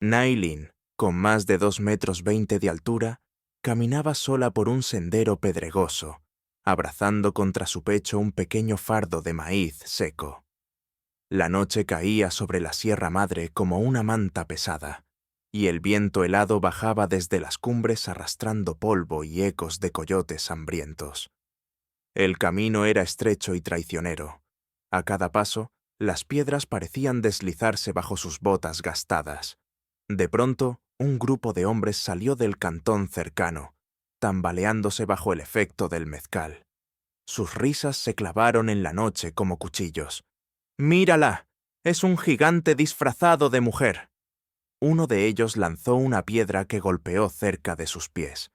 Nailin, con más de 2,20 m de altura, caminaba sola por un sendero pedregoso, abrazando contra su pecho un pequeño fardo de maíz seco. La noche caía sobre la Sierra Madre como una manta pesada, y el viento helado bajaba desde las cumbres arrastrando polvo y ecos de coyotes hambrientos. El camino era estrecho y traicionero. A cada paso, las piedras parecían deslizarse bajo sus botas gastadas. De pronto, un grupo de hombres salió del cantón cercano, tambaleándose bajo el efecto del mezcal. Sus risas se clavaron en la noche como cuchillos. «¡Mírala! Es un gigante disfrazado de mujer». Uno de ellos lanzó una piedra que golpeó cerca de sus pies.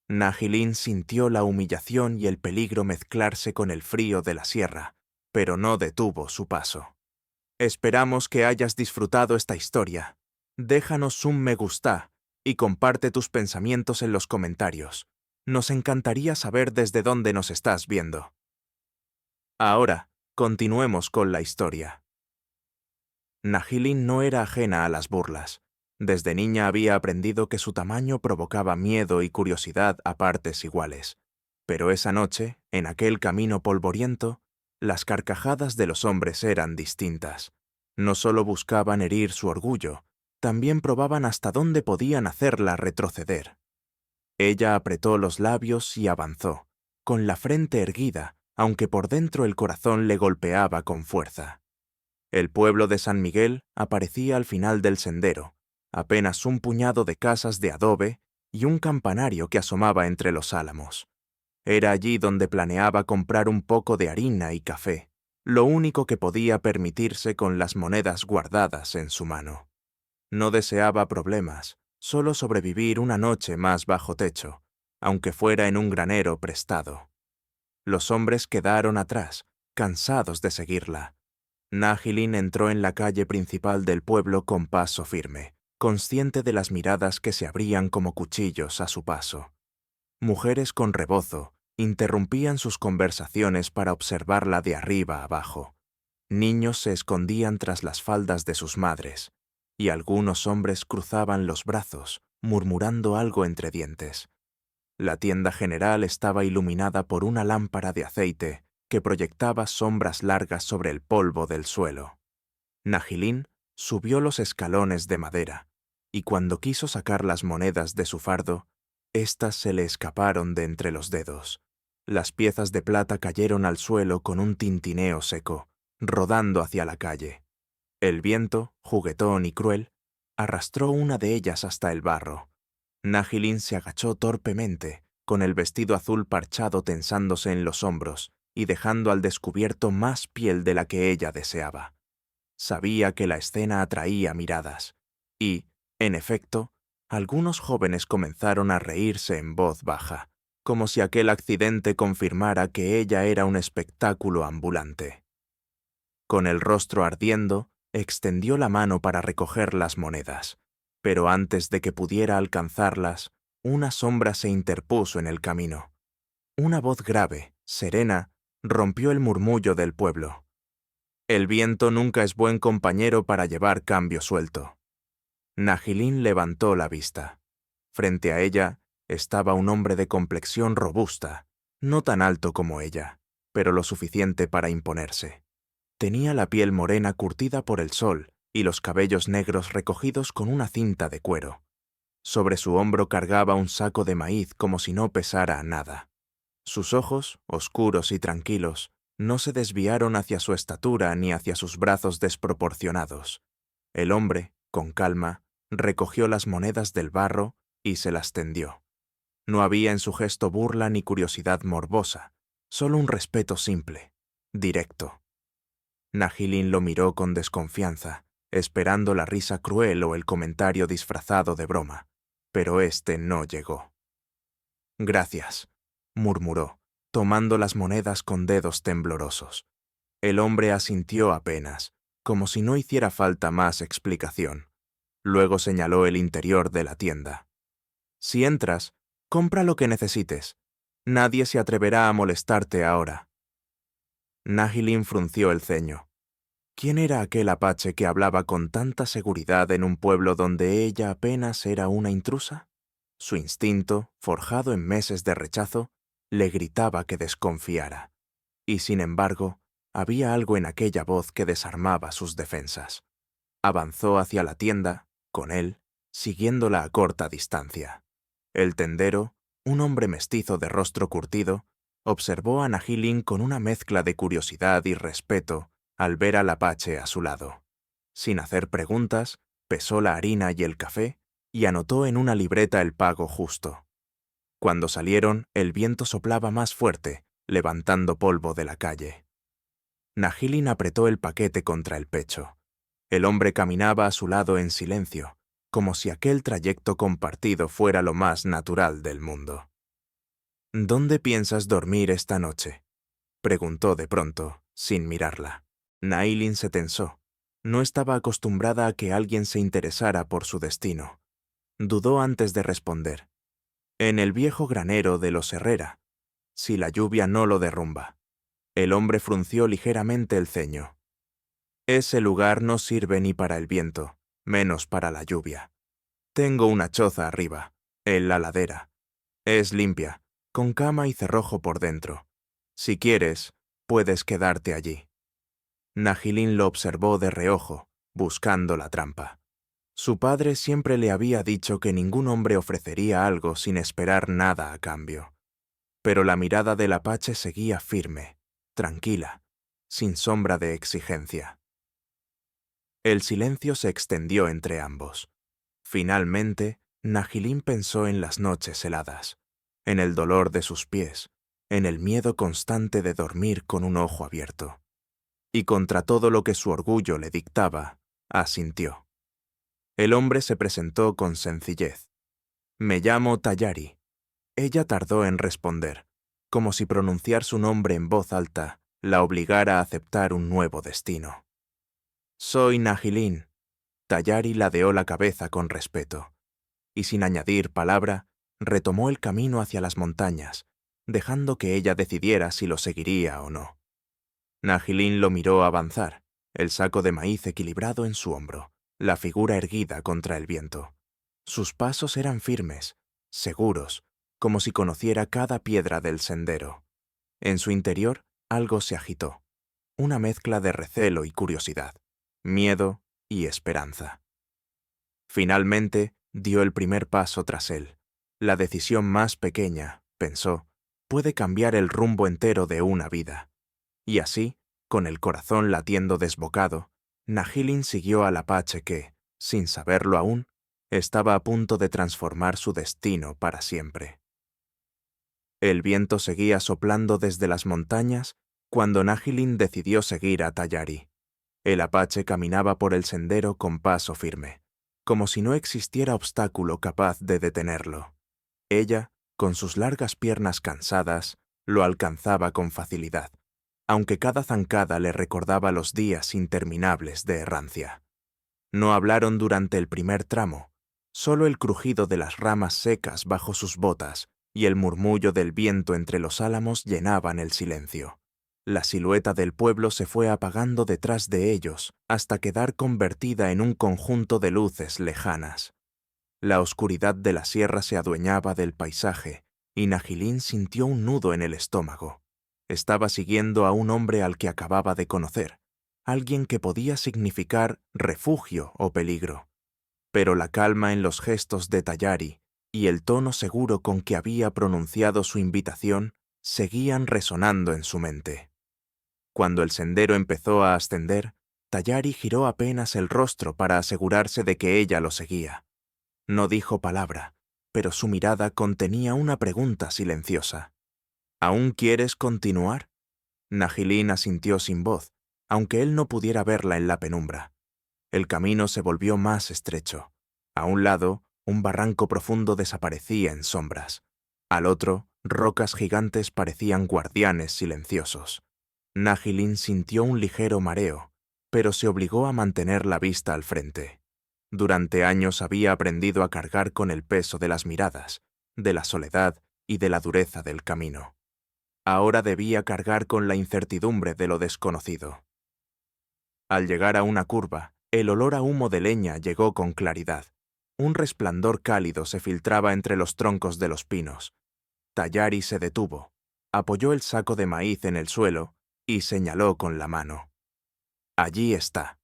Nahilin sintió la humillación y el peligro mezclarse con el frío de la sierra, pero no detuvo su paso. Esperamos que hayas disfrutado esta historia. Déjanos un me gusta y comparte tus pensamientos en los comentarios. Nos encantaría saber desde dónde nos estás viendo. Ahora, continuemos con la historia. Nahilin no era ajena a las burlas. Desde niña había aprendido que su tamaño provocaba miedo y curiosidad a partes iguales. Pero esa noche, en aquel camino polvoriento, las carcajadas de los hombres eran distintas. No solo buscaban herir su orgullo, también probaban hasta dónde podían hacerla retroceder. Ella apretó los labios y avanzó, con la frente erguida, aunque por dentro el corazón le golpeaba con fuerza. El pueblo de San Miguel aparecía al final del sendero, apenas un puñado de casas de adobe y un campanario que asomaba entre los álamos. Era allí donde planeaba comprar un poco de harina y café, lo único que podía permitirse con las monedas guardadas en su mano. No deseaba problemas, solo sobrevivir una noche más bajo techo, aunque fuera en un granero prestado. Los hombres quedaron atrás, cansados de seguirla. Nahilin entró en la calle principal del pueblo con paso firme, consciente de las miradas que se abrían como cuchillos a su paso. Mujeres con rebozo interrumpían sus conversaciones para observarla de arriba abajo. Niños se escondían tras las faldas de sus madres, y algunos hombres cruzaban los brazos, murmurando algo entre dientes. La tienda general estaba iluminada por una lámpara de aceite que proyectaba sombras largas sobre el polvo del suelo. Nahilin subió los escalones de madera, y cuando quiso sacar las monedas de su fardo, éstas se le escaparon de entre los dedos. Las piezas de plata cayeron al suelo con un tintineo seco, rodando hacia la calle. El viento, juguetón y cruel, arrastró una de ellas hasta el barro. Nahilin se agachó torpemente, con el vestido azul parchado tensándose en los hombros y dejando al descubierto más piel de la que ella deseaba. Sabía que la escena atraía miradas, y, en efecto, algunos jóvenes comenzaron a reírse en voz baja, como si aquel accidente confirmara que ella era un espectáculo ambulante. Con el rostro ardiendo, extendió la mano para recoger las monedas, pero antes de que pudiera alcanzarlas, una sombra se interpuso en el camino. Una voz grave, serena, rompió el murmullo del pueblo. El viento nunca es buen compañero para llevar cambio suelto. Nahilin levantó la vista. Frente a ella estaba un hombre de complexión robusta, no tan alto como ella, pero lo suficiente para imponerse. Tenía la piel morena curtida por el sol y los cabellos negros recogidos con una cinta de cuero. Sobre su hombro cargaba un saco de maíz como si no pesara nada. Sus ojos, oscuros y tranquilos, no se desviaron hacia su estatura ni hacia sus brazos desproporcionados. El hombre, con calma, recogió las monedas del barro y se las tendió. No había en su gesto burla ni curiosidad morbosa, solo un respeto simple, directo. Nahilin lo miró con desconfianza, esperando la risa cruel o el comentario disfrazado de broma, pero este no llegó. «Gracias», murmuró, tomando las monedas con dedos temblorosos. El hombre asintió apenas, como si no hiciera falta más explicación. Luego señaló el interior de la tienda. «Si entras, compra lo que necesites. Nadie se atreverá a molestarte ahora». Nahilin frunció el ceño. ¿Quién era aquel apache que hablaba con tanta seguridad en un pueblo donde ella apenas era una intrusa? Su instinto, forjado en meses de rechazo, le gritaba que desconfiara. Y sin embargo, había algo en aquella voz que desarmaba sus defensas. Avanzó hacia la tienda, con él, siguiéndola a corta distancia. El tendero, un hombre mestizo de rostro curtido, observó a Nahilin con una mezcla de curiosidad y respeto al ver al apache a su lado. Sin hacer preguntas, pesó la harina y el café y anotó en una libreta el pago justo. Cuando salieron, el viento soplaba más fuerte, levantando polvo de la calle. Nahilin apretó el paquete contra el pecho. El hombre caminaba a su lado en silencio, como si aquel trayecto compartido fuera lo más natural del mundo. ¿Dónde piensas dormir esta noche?, preguntó de pronto, sin mirarla. Nahilin se tensó. No estaba acostumbrada a que alguien se interesara por su destino. Dudó antes de responder. En el viejo granero de los Herrera, si la lluvia no lo derrumba. El hombre frunció ligeramente el ceño. Ese lugar no sirve ni para el viento, menos para la lluvia. Tengo una choza arriba, en la ladera. Es limpia, con cama y cerrojo por dentro. Si quieres, puedes quedarte allí. Nahilin lo observó de reojo, buscando la trampa. Su padre siempre le había dicho que ningún hombre ofrecería algo sin esperar nada a cambio. Pero la mirada del apache seguía firme, tranquila, sin sombra de exigencia. El silencio se extendió entre ambos. Finalmente, Nahilin pensó en las noches heladas, en el dolor de sus pies, en el miedo constante de dormir con un ojo abierto. Y contra todo lo que su orgullo le dictaba, asintió. El hombre se presentó con sencillez. Me llamo Tayari. Ella tardó en responder, como si pronunciar su nombre en voz alta la obligara a aceptar un nuevo destino. Soy Nahilin. Tayari ladeó la cabeza con respeto, y sin añadir palabra, retomó el camino hacia las montañas, dejando que ella decidiera si lo seguiría o no. Nahilin lo miró avanzar, el saco de maíz equilibrado en su hombro, la figura erguida contra el viento. Sus pasos eran firmes, seguros, como si conociera cada piedra del sendero. En su interior algo se agitó, una mezcla de recelo y curiosidad, miedo y esperanza. Finalmente, dio el primer paso tras él. La decisión más pequeña, pensó, puede cambiar el rumbo entero de una vida. Y así, con el corazón latiendo desbocado, Nahilin siguió al apache que, sin saberlo aún, estaba a punto de transformar su destino para siempre. El viento seguía soplando desde las montañas cuando Nahilin decidió seguir a Tayari. El apache caminaba por el sendero con paso firme, como si no existiera obstáculo capaz de detenerlo. Ella, con sus largas piernas cansadas, lo alcanzaba con facilidad, aunque cada zancada le recordaba los días interminables de errancia. No hablaron durante el primer tramo, solo el crujido de las ramas secas bajo sus botas y el murmullo del viento entre los álamos llenaban el silencio. La silueta del pueblo se fue apagando detrás de ellos hasta quedar convertida en un conjunto de luces lejanas. La oscuridad de la sierra se adueñaba del paisaje y Nahilin sintió un nudo en el estómago. Estaba siguiendo a un hombre al que acababa de conocer, alguien que podía significar refugio o peligro. Pero la calma en los gestos de Tayari y el tono seguro con que había pronunciado su invitación seguían resonando en su mente. Cuando el sendero empezó a ascender, Tayari giró apenas el rostro para asegurarse de que ella lo seguía. No dijo palabra, pero su mirada contenía una pregunta silenciosa. ¿Aún quieres continuar? Nahilin asintió sin voz, aunque él no pudiera verla en la penumbra. El camino se volvió más estrecho. A un lado, un barranco profundo desaparecía en sombras. Al otro, rocas gigantes parecían guardianes silenciosos. Nahilin sintió un ligero mareo, pero se obligó a mantener la vista al frente. Durante años había aprendido a cargar con el peso de las miradas, de la soledad y de la dureza del camino. Ahora debía cargar con la incertidumbre de lo desconocido. Al llegar a una curva, el olor a humo de leña llegó con claridad. Un resplandor cálido se filtraba entre los troncos de los pinos. Tallari se detuvo, apoyó el saco de maíz en el suelo y señaló con la mano. Allí está.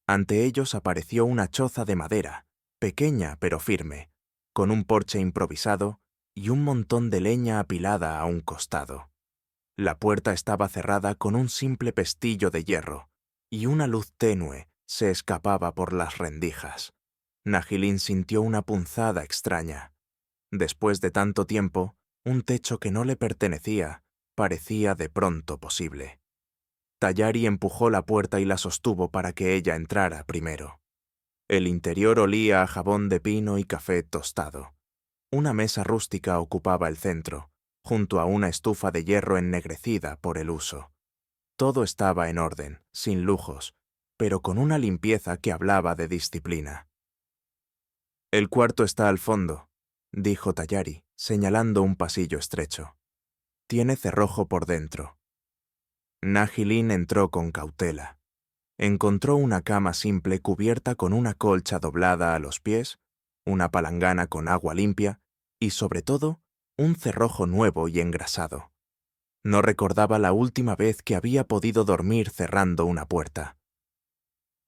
Ante ellos apareció una choza de madera, pequeña pero firme, con un porche improvisado y un montón de leña apilada a un costado. La puerta estaba cerrada con un simple pestillo de hierro, y una luz tenue se escapaba por las rendijas. Nahilin sintió una punzada extraña. Después de tanto tiempo, un techo que no le pertenecía parecía de pronto posible. Tallari empujó la puerta y la sostuvo para que ella entrara primero. El interior olía a jabón de pino y café tostado. Una mesa rústica ocupaba el centro, junto a una estufa de hierro ennegrecida por el uso. Todo estaba en orden, sin lujos, pero con una limpieza que hablaba de disciplina. «El cuarto está al fondo», dijo Tallari, señalando un pasillo estrecho. «Tiene cerrojo por dentro». Nahilin entró con cautela. Encontró una cama simple cubierta con una colcha doblada a los pies, una palangana con agua limpia y, sobre todo, un cerrojo nuevo y engrasado. No recordaba la última vez que había podido dormir cerrando una puerta.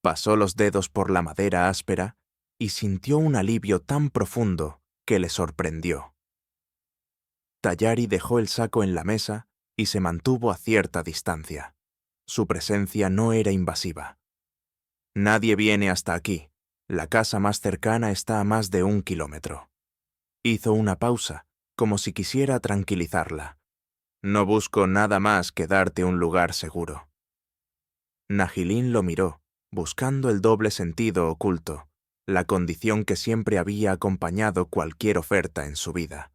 Pasó los dedos por la madera áspera y sintió un alivio tan profundo que le sorprendió. Tallari dejó el saco en la mesa y se mantuvo a cierta distancia. Su presencia no era invasiva. «Nadie viene hasta aquí. La casa más cercana está a más de 1 kilómetro». Hizo una pausa, como si quisiera tranquilizarla. «No busco nada más que darte un lugar seguro». Nahilin lo miró, buscando el doble sentido oculto, la condición que siempre había acompañado cualquier oferta en su vida.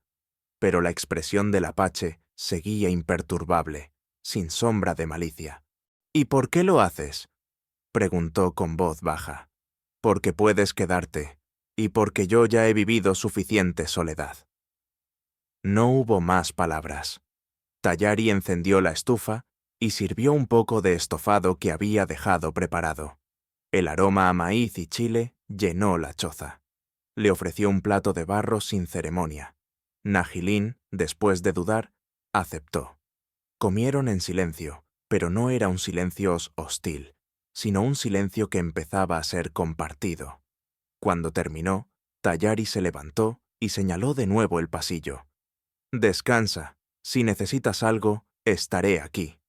Pero la expresión del apache seguía imperturbable, sin sombra de malicia. «¿Y por qué lo haces?», preguntó con voz baja. «Porque puedes quedarte, y porque yo ya he vivido suficiente soledad». No hubo más palabras. Tallari encendió la estufa y sirvió un poco de estofado que había dejado preparado. El aroma a maíz y chile llenó la choza. Le ofreció un plato de barro sin ceremonia. Nahilin, después de dudar, aceptó. Comieron en silencio, pero no era un silencio hostil, sino un silencio que empezaba a ser compartido. Cuando terminó, Tallari se levantó y señaló de nuevo el pasillo. «Descansa. Si necesitas algo, estaré aquí».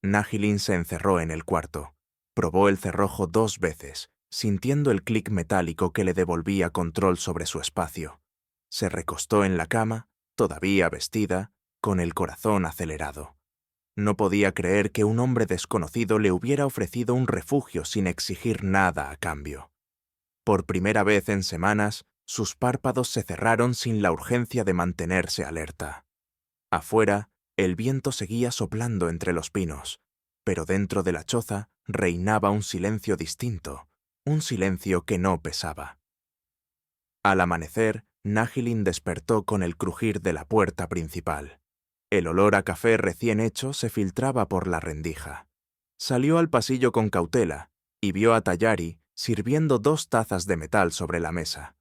Nahilin se encerró en el cuarto. Probó el cerrojo 2 veces, sintiendo el clic metálico que le devolvía control sobre su espacio. Se recostó en la cama, todavía vestida, con el corazón acelerado. No podía creer que un hombre desconocido le hubiera ofrecido un refugio sin exigir nada a cambio. Por primera vez en semanas, sus párpados se cerraron sin la urgencia de mantenerse alerta. Afuera, el viento seguía soplando entre los pinos, pero dentro de la choza reinaba un silencio distinto, un silencio que no pesaba. Al amanecer, Nahilin despertó con el crujir de la puerta principal. El olor a café recién hecho se filtraba por la rendija. Salió al pasillo con cautela y vio a Tallari sirviendo 2 tazas de metal sobre la mesa.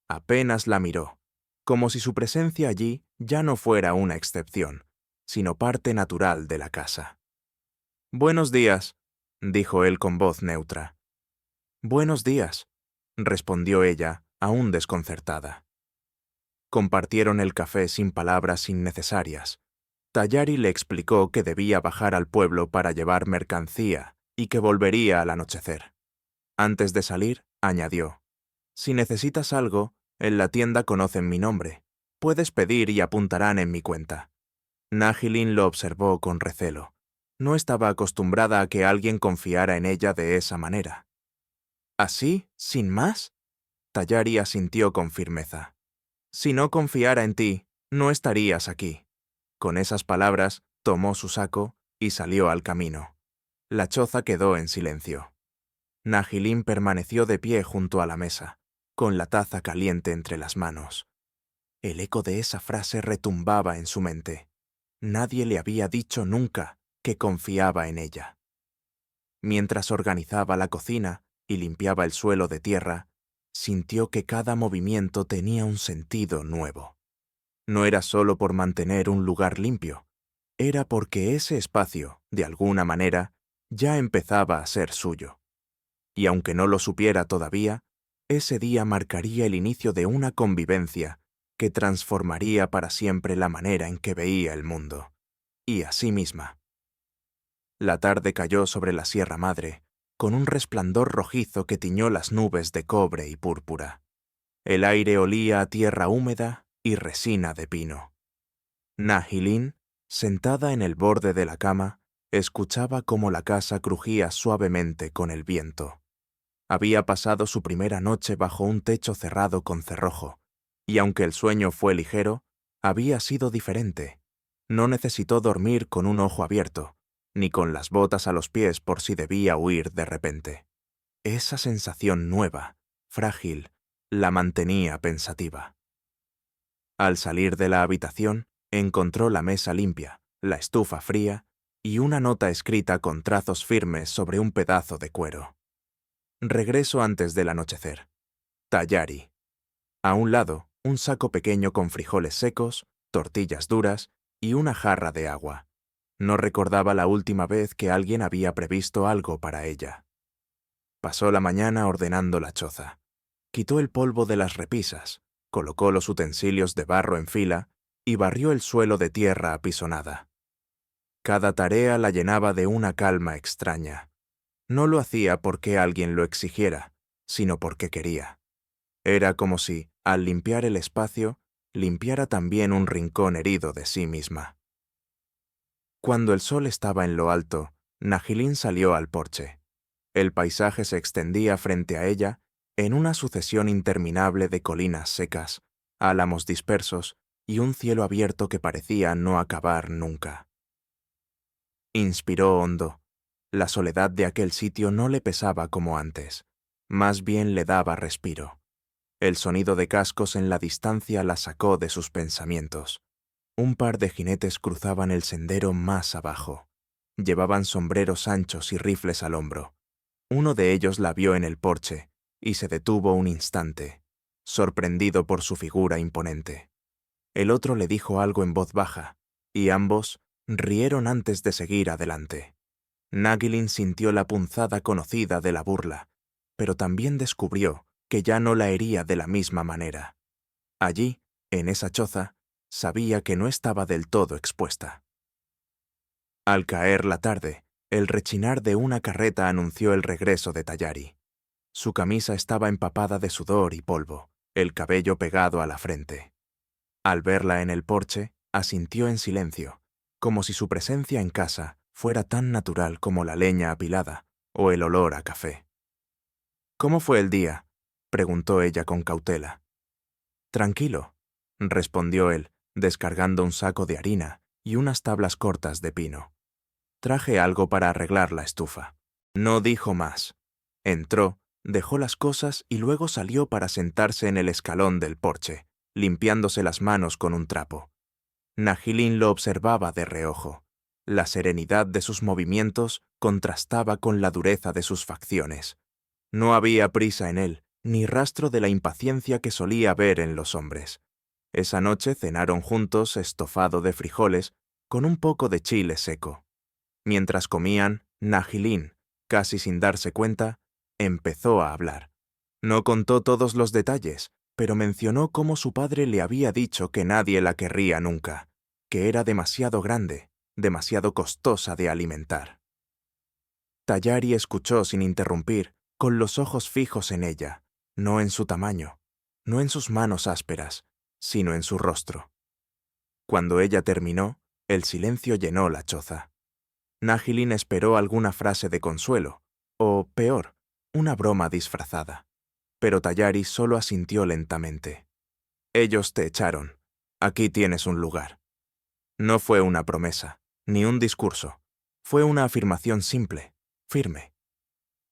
Apenas la miró, como si su presencia allí ya no fuera una excepción, sino parte natural de la casa. «Buenos días», dijo él con voz neutra. «Buenos días», respondió ella, aún desconcertada. Compartieron el café sin palabras innecesarias. Tallari le explicó que debía bajar al pueblo para llevar mercancía y que volvería al anochecer. Antes de salir, añadió: «Si necesitas algo, en la tienda conocen mi nombre. Puedes pedir y apuntarán en mi cuenta». Nahilin lo observó con recelo. No estaba acostumbrada a que alguien confiara en ella de esa manera. «¿Así? ¿Sin más?», Tallari asintió con firmeza. «Si no confiara en ti, no estarías aquí». Con esas palabras, tomó su saco y salió al camino. La choza quedó en silencio. Nahilin permaneció de pie junto a la mesa, con la taza caliente entre las manos. El eco de esa frase retumbaba en su mente. Nadie le había dicho nunca que confiaba en ella. Mientras organizaba la cocina y limpiaba el suelo de tierra, sintió que cada movimiento tenía un sentido nuevo. No era solo por mantener un lugar limpio, era porque ese espacio, de alguna manera, ya empezaba a ser suyo. Y aunque no lo supiera todavía, ese día marcaría el inicio de una convivencia que transformaría para siempre la manera en que veía el mundo, y a sí misma. La tarde cayó sobre la Sierra Madre, con un resplandor rojizo que tiñó las nubes de cobre y púrpura. El aire olía a tierra húmeda y resina de pino. Nahilin, sentada en el borde de la cama, escuchaba cómo la casa crujía suavemente con el viento. Había pasado su primera noche bajo un techo cerrado con cerrojo, y aunque el sueño fue ligero, había sido diferente. No necesitó dormir con un ojo abierto, ni con las botas a los pies por si debía huir de repente. Esa sensación nueva, frágil, la mantenía pensativa. Al salir de la habitación, encontró la mesa limpia, la estufa fría y una nota escrita con trazos firmes sobre un pedazo de cuero. Regreso antes del anochecer. Tayari. A un lado, un saco pequeño con frijoles secos, tortillas duras y una jarra de agua. No recordaba la última vez que alguien había previsto algo para ella. Pasó la mañana ordenando la choza. Quitó el polvo de las repisas, colocó los utensilios de barro en fila y barrió el suelo de tierra apisonada. Cada tarea la llenaba de una calma extraña. No lo hacía porque alguien lo exigiera, sino porque quería. Era como si, al limpiar el espacio, limpiara también un rincón herido de sí misma. Cuando el sol estaba en lo alto, Nahilin salió al porche. El paisaje se extendía frente a ella en una sucesión interminable de colinas secas, álamos dispersos y un cielo abierto que parecía no acabar nunca. Inspiró hondo. La soledad de aquel sitio no le pesaba como antes, más bien le daba respiro. El sonido de cascos en la distancia la sacó de sus pensamientos. Un par de jinetes cruzaban el sendero más abajo. Llevaban sombreros anchos y rifles al hombro. Uno de ellos la vio en el porche y se detuvo un instante, sorprendido por su figura imponente. El otro le dijo algo en voz baja, y ambos rieron antes de seguir adelante. Nahilin sintió la punzada conocida de la burla, pero también descubrió que ya no la hería de la misma manera. Allí, en esa choza, sabía que no estaba del todo expuesta. Al caer la tarde, el rechinar de una carreta anunció el regreso de Tayari. Su camisa estaba empapada de sudor y polvo, el cabello pegado a la frente. Al verla en el porche, asintió en silencio, como si su presencia en casa fuera tan natural como la leña apilada o el olor a café. «¿Cómo fue el día?», preguntó ella con cautela. «Tranquilo», respondió él, descargando un saco de harina y unas tablas cortas de pino. «Traje algo para arreglar la estufa». No dijo más. Entró, dejó las cosas y luego salió para sentarse en el escalón del porche, limpiándose las manos con un trapo. Nahilin lo observaba de reojo. La serenidad de sus movimientos contrastaba con la dureza de sus facciones. No había prisa en él, ni rastro de la impaciencia que solía ver en los hombres. Esa noche cenaron juntos estofado de frijoles con un poco de chile seco. Mientras comían, Nahilin, casi sin darse cuenta, empezó a hablar. No contó todos los detalles, pero mencionó cómo su padre le había dicho que nadie la querría nunca, que era demasiado grande, demasiado costosa de alimentar. Tayari escuchó sin interrumpir, con los ojos fijos en ella, no en su tamaño, no en sus manos ásperas, sino en su rostro. Cuando ella terminó, el silencio llenó la choza. Nahilin esperó alguna frase de consuelo, o, peor, una broma disfrazada. Pero Tayari solo asintió lentamente. «Ellos te echaron. Aquí tienes un lugar». No fue una promesa, ni un discurso. Fue una afirmación simple, firme.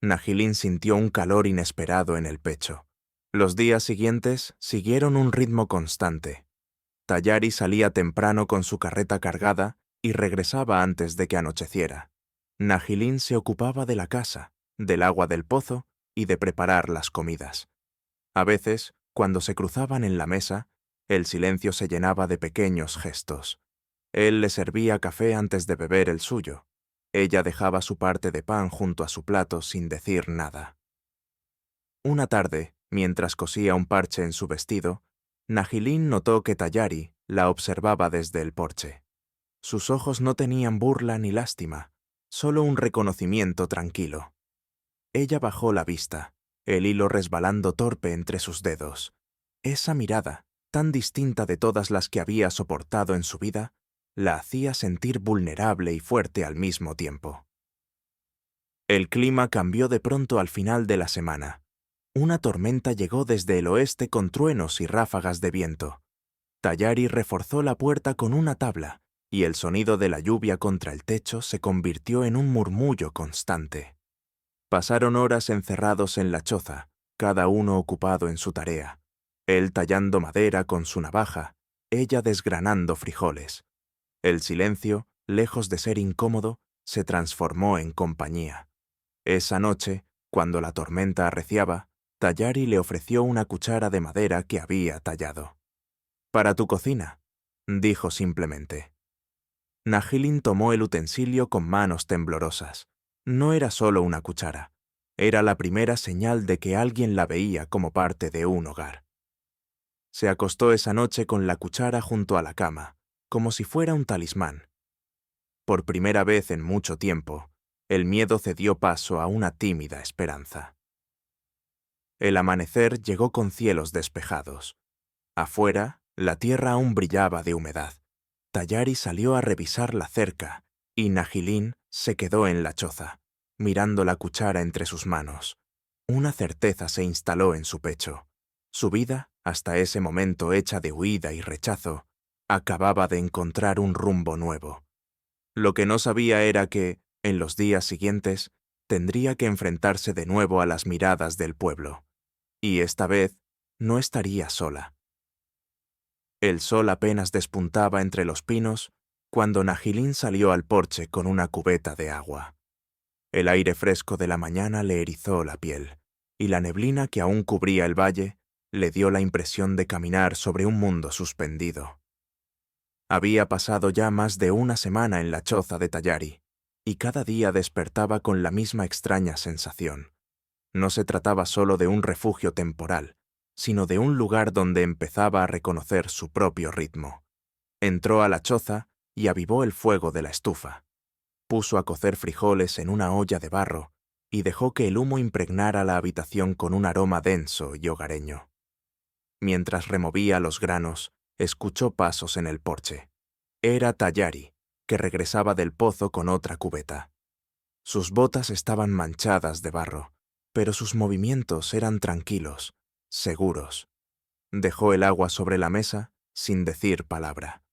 Nahilin sintió un calor inesperado en el pecho. Los días siguientes siguieron un ritmo constante. Tayari salía temprano con su carreta cargada y regresaba antes de que anocheciera. Nahilin se ocupaba de la casa, del agua del pozo y de preparar las comidas. A veces, cuando se cruzaban en la mesa, el silencio se llenaba de pequeños gestos. Él le servía café antes de beber el suyo. Ella dejaba su parte de pan junto a su plato sin decir nada. Una tarde, mientras cosía un parche en su vestido, Nahilin notó que Tayari la observaba desde el porche. Sus ojos no tenían burla ni lástima, solo un reconocimiento tranquilo. Ella bajó la vista, el hilo resbalando torpe entre sus dedos. Esa mirada, tan distinta de todas las que había soportado en su vida, la hacía sentir vulnerable y fuerte al mismo tiempo. El clima cambió de pronto al final de la semana. Una tormenta llegó desde el oeste con truenos y ráfagas de viento. Tayari reforzó la puerta con una tabla, y el sonido de la lluvia contra el techo se convirtió en un murmullo constante. Pasaron horas encerrados en la choza, cada uno ocupado en su tarea. Él tallando madera con su navaja, ella desgranando frijoles. El silencio, lejos de ser incómodo, se transformó en compañía. Esa noche, cuando la tormenta arreciaba, Tayari le ofreció una cuchara de madera que había tallado. «Para tu cocina», dijo simplemente. Nahilin tomó el utensilio con manos temblorosas. No era solo una cuchara. Era la primera señal de que alguien la veía como parte de un hogar. Se acostó esa noche con la cuchara junto a la cama, como si fuera un talismán. Por primera vez en mucho tiempo, el miedo cedió paso a una tímida esperanza. El amanecer llegó con cielos despejados. Afuera, la tierra aún brillaba de humedad. Tayari salió a revisar la cerca y Nahilin se quedó en la choza, mirando la cuchara entre sus manos. Una certeza se instaló en su pecho. Su vida, hasta ese momento hecha de huida y rechazo, acababa de encontrar un rumbo nuevo. Lo que no sabía era que, en los días siguientes, tendría que enfrentarse de nuevo a las miradas del pueblo. Y esta vez no estaría sola. El sol apenas despuntaba entre los pinos cuando Nahilin salió al porche con una cubeta de agua. El aire fresco de la mañana le erizó la piel, y la neblina que aún cubría el valle le dio la impresión de caminar sobre un mundo suspendido. Había pasado ya más de una semana en la choza de Tayari, y cada día despertaba con la misma extraña sensación. No se trataba solo de un refugio temporal, sino de un lugar donde empezaba a reconocer su propio ritmo. Entró a la choza y avivó el fuego de la estufa. Puso a cocer frijoles en una olla de barro y dejó que el humo impregnara la habitación con un aroma denso y hogareño. Mientras removía los granos, escuchó pasos en el porche. Era Tayari, que regresaba del pozo con otra cubeta. Sus botas estaban manchadas de barro, pero sus movimientos eran tranquilos, seguros. Dejó el agua sobre la mesa sin decir palabra.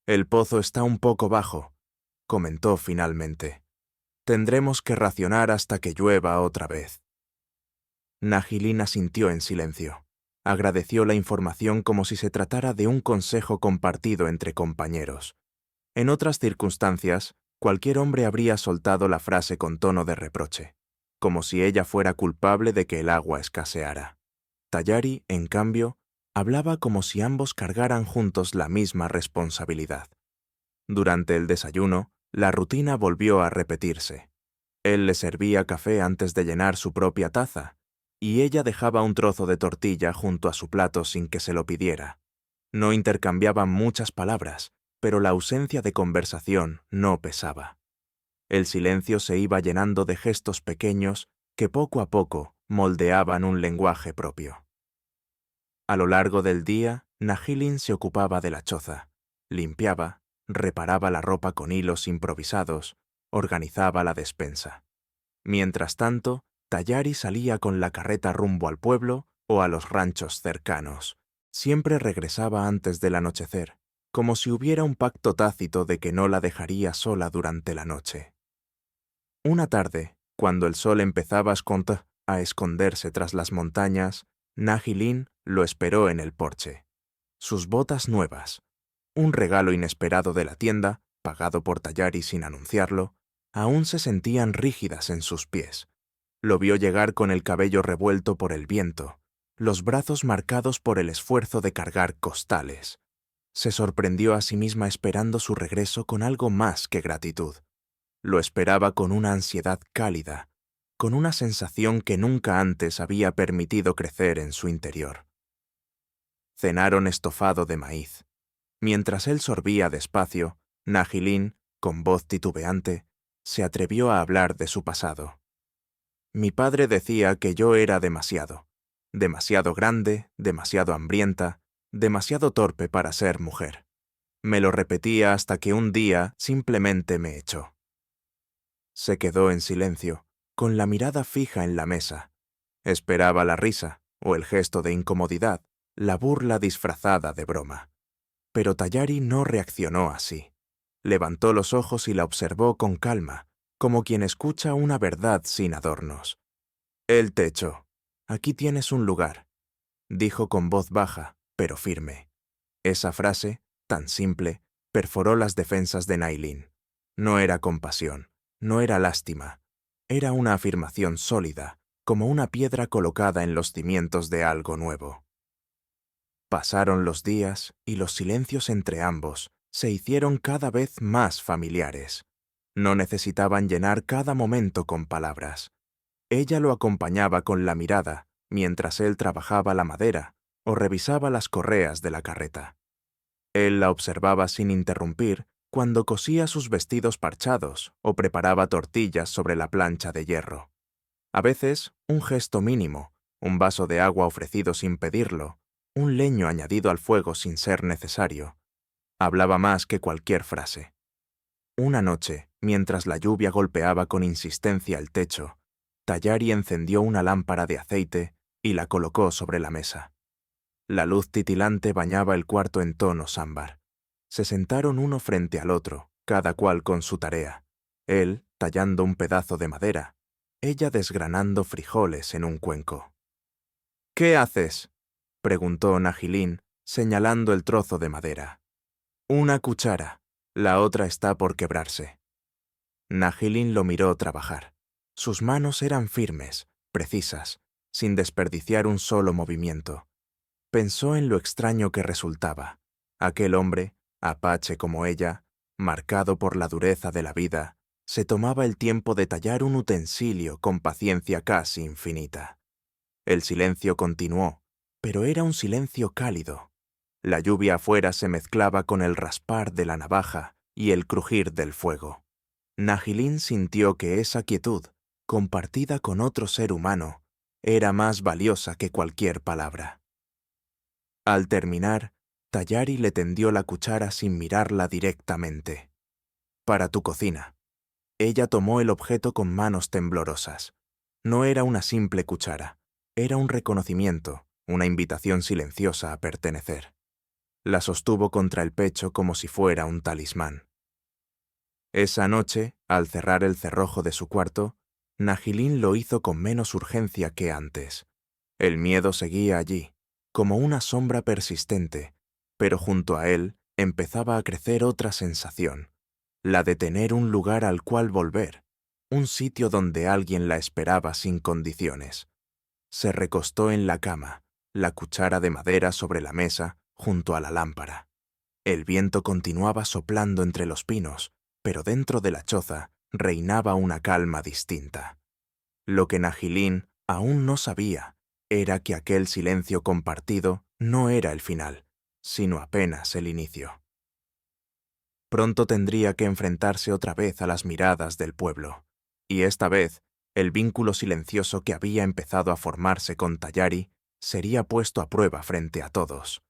«El pozo está un poco bajo», comentó finalmente. «Tendremos que racionar hasta que llueva otra vez». Nahilin asintió en silencio. Agradeció la información como si se tratara de un consejo compartido entre compañeros. En otras circunstancias, cualquier hombre habría soltado la frase con tono de reproche, como si ella fuera culpable de que el agua escaseara. Tayari, en cambio, hablaba como si ambos cargaran juntos la misma responsabilidad. Durante el desayuno, la rutina volvió a repetirse. Él le servía café antes de llenar su propia taza, y ella dejaba un trozo de tortilla junto a su plato sin que se lo pidiera. No intercambiaban muchas palabras, pero la ausencia de conversación no pesaba. El silencio se iba llenando de gestos pequeños que poco a poco moldeaban un lenguaje propio. A lo largo del día, Nahilin se ocupaba de la choza, limpiaba, reparaba la ropa con hilos improvisados, organizaba la despensa. Mientras tanto, Tayari salía con la carreta rumbo al pueblo o a los ranchos cercanos. Siempre regresaba antes del anochecer, como si hubiera un pacto tácito de que no la dejaría sola durante la noche. Una tarde, cuando el sol empezaba a esconderse tras las montañas, Nahilin lo esperó en el porche. Sus botas nuevas, un regalo inesperado de la tienda, pagado por Tayari sin anunciarlo, aún se sentían rígidas en sus pies. Lo vio llegar con el cabello revuelto por el viento, los brazos marcados por el esfuerzo de cargar costales. Se sorprendió a sí misma esperando su regreso con algo más que gratitud. Lo esperaba con una ansiedad cálida, con una sensación que nunca antes había permitido crecer en su interior. Cenaron estofado de maíz. Mientras él sorbía despacio, Nahilin, con voz titubeante, se atrevió a hablar de su pasado. Mi padre decía que yo era demasiado grande, demasiado hambrienta, demasiado torpe para ser mujer. Me lo repetía hasta que un día simplemente me echó. Se quedó en silencio, con la mirada fija en la mesa. Esperaba la risa, o el gesto de incomodidad, la burla disfrazada de broma. Pero Tayari no reaccionó así. Levantó los ojos y la observó con calma, como quien escucha una verdad sin adornos. «Él te echó. Aquí tienes un lugar», dijo con voz baja, pero firme. Esa frase, tan simple, perforó las defensas de Nailin. No era compasión, no era lástima. Era una afirmación sólida, como una piedra colocada en los cimientos de algo nuevo. Pasaron los días y los silencios entre ambos se hicieron cada vez más familiares. No necesitaban llenar cada momento con palabras. Ella lo acompañaba con la mirada mientras él trabajaba la madera o revisaba las correas de la carreta. Él la observaba sin interrumpir cuando cosía sus vestidos parchados o preparaba tortillas sobre la plancha de hierro. A veces, un gesto mínimo, un vaso de agua ofrecido sin pedirlo, un leño añadido al fuego sin ser necesario, hablaba más que cualquier frase. Una noche, mientras la lluvia golpeaba con insistencia el techo, Tayari encendió una lámpara de aceite y la colocó sobre la mesa. La luz titilante bañaba el cuarto en tonos ámbar. Se sentaron uno frente al otro, cada cual con su tarea. Él tallando un pedazo de madera, ella desgranando frijoles en un cuenco. «¿Qué haces?», preguntó Nahilin, señalando el trozo de madera. «Una cuchara. La otra está por quebrarse». Nahilin lo miró trabajar. Sus manos eran firmes, precisas, sin desperdiciar un solo movimiento. Pensó en lo extraño que resultaba. Aquel hombre, apache como ella, marcado por la dureza de la vida, se tomaba el tiempo de tallar un utensilio con paciencia casi infinita. El silencio continuó, pero era un silencio cálido. La lluvia afuera se mezclaba con el raspar de la navaja y el crujir del fuego. Nahilin sintió que esa quietud, compartida con otro ser humano, era más valiosa que cualquier palabra. Al terminar, Tayari le tendió la cuchara sin mirarla directamente. «Para tu cocina». Ella tomó el objeto con manos temblorosas. No era una simple cuchara, era un reconocimiento, una invitación silenciosa a pertenecer. La sostuvo contra el pecho como si fuera un talismán. Esa noche, al cerrar el cerrojo de su cuarto, Nahilin lo hizo con menos urgencia que antes. El miedo seguía allí, como una sombra persistente, pero junto a él empezaba a crecer otra sensación, la de tener un lugar al cual volver, un sitio donde alguien la esperaba sin condiciones. Se recostó en la cama, la cuchara de madera sobre la mesa, junto a la lámpara. El viento continuaba soplando entre los pinos, pero dentro de la choza reinaba una calma distinta. Lo que Nahilin aún no sabía era que aquel silencio compartido no era el final, sino apenas el inicio. Pronto tendría que enfrentarse otra vez a las miradas del pueblo, y esta vez el vínculo silencioso que había empezado a formarse con Tayari sería puesto a prueba frente a todos.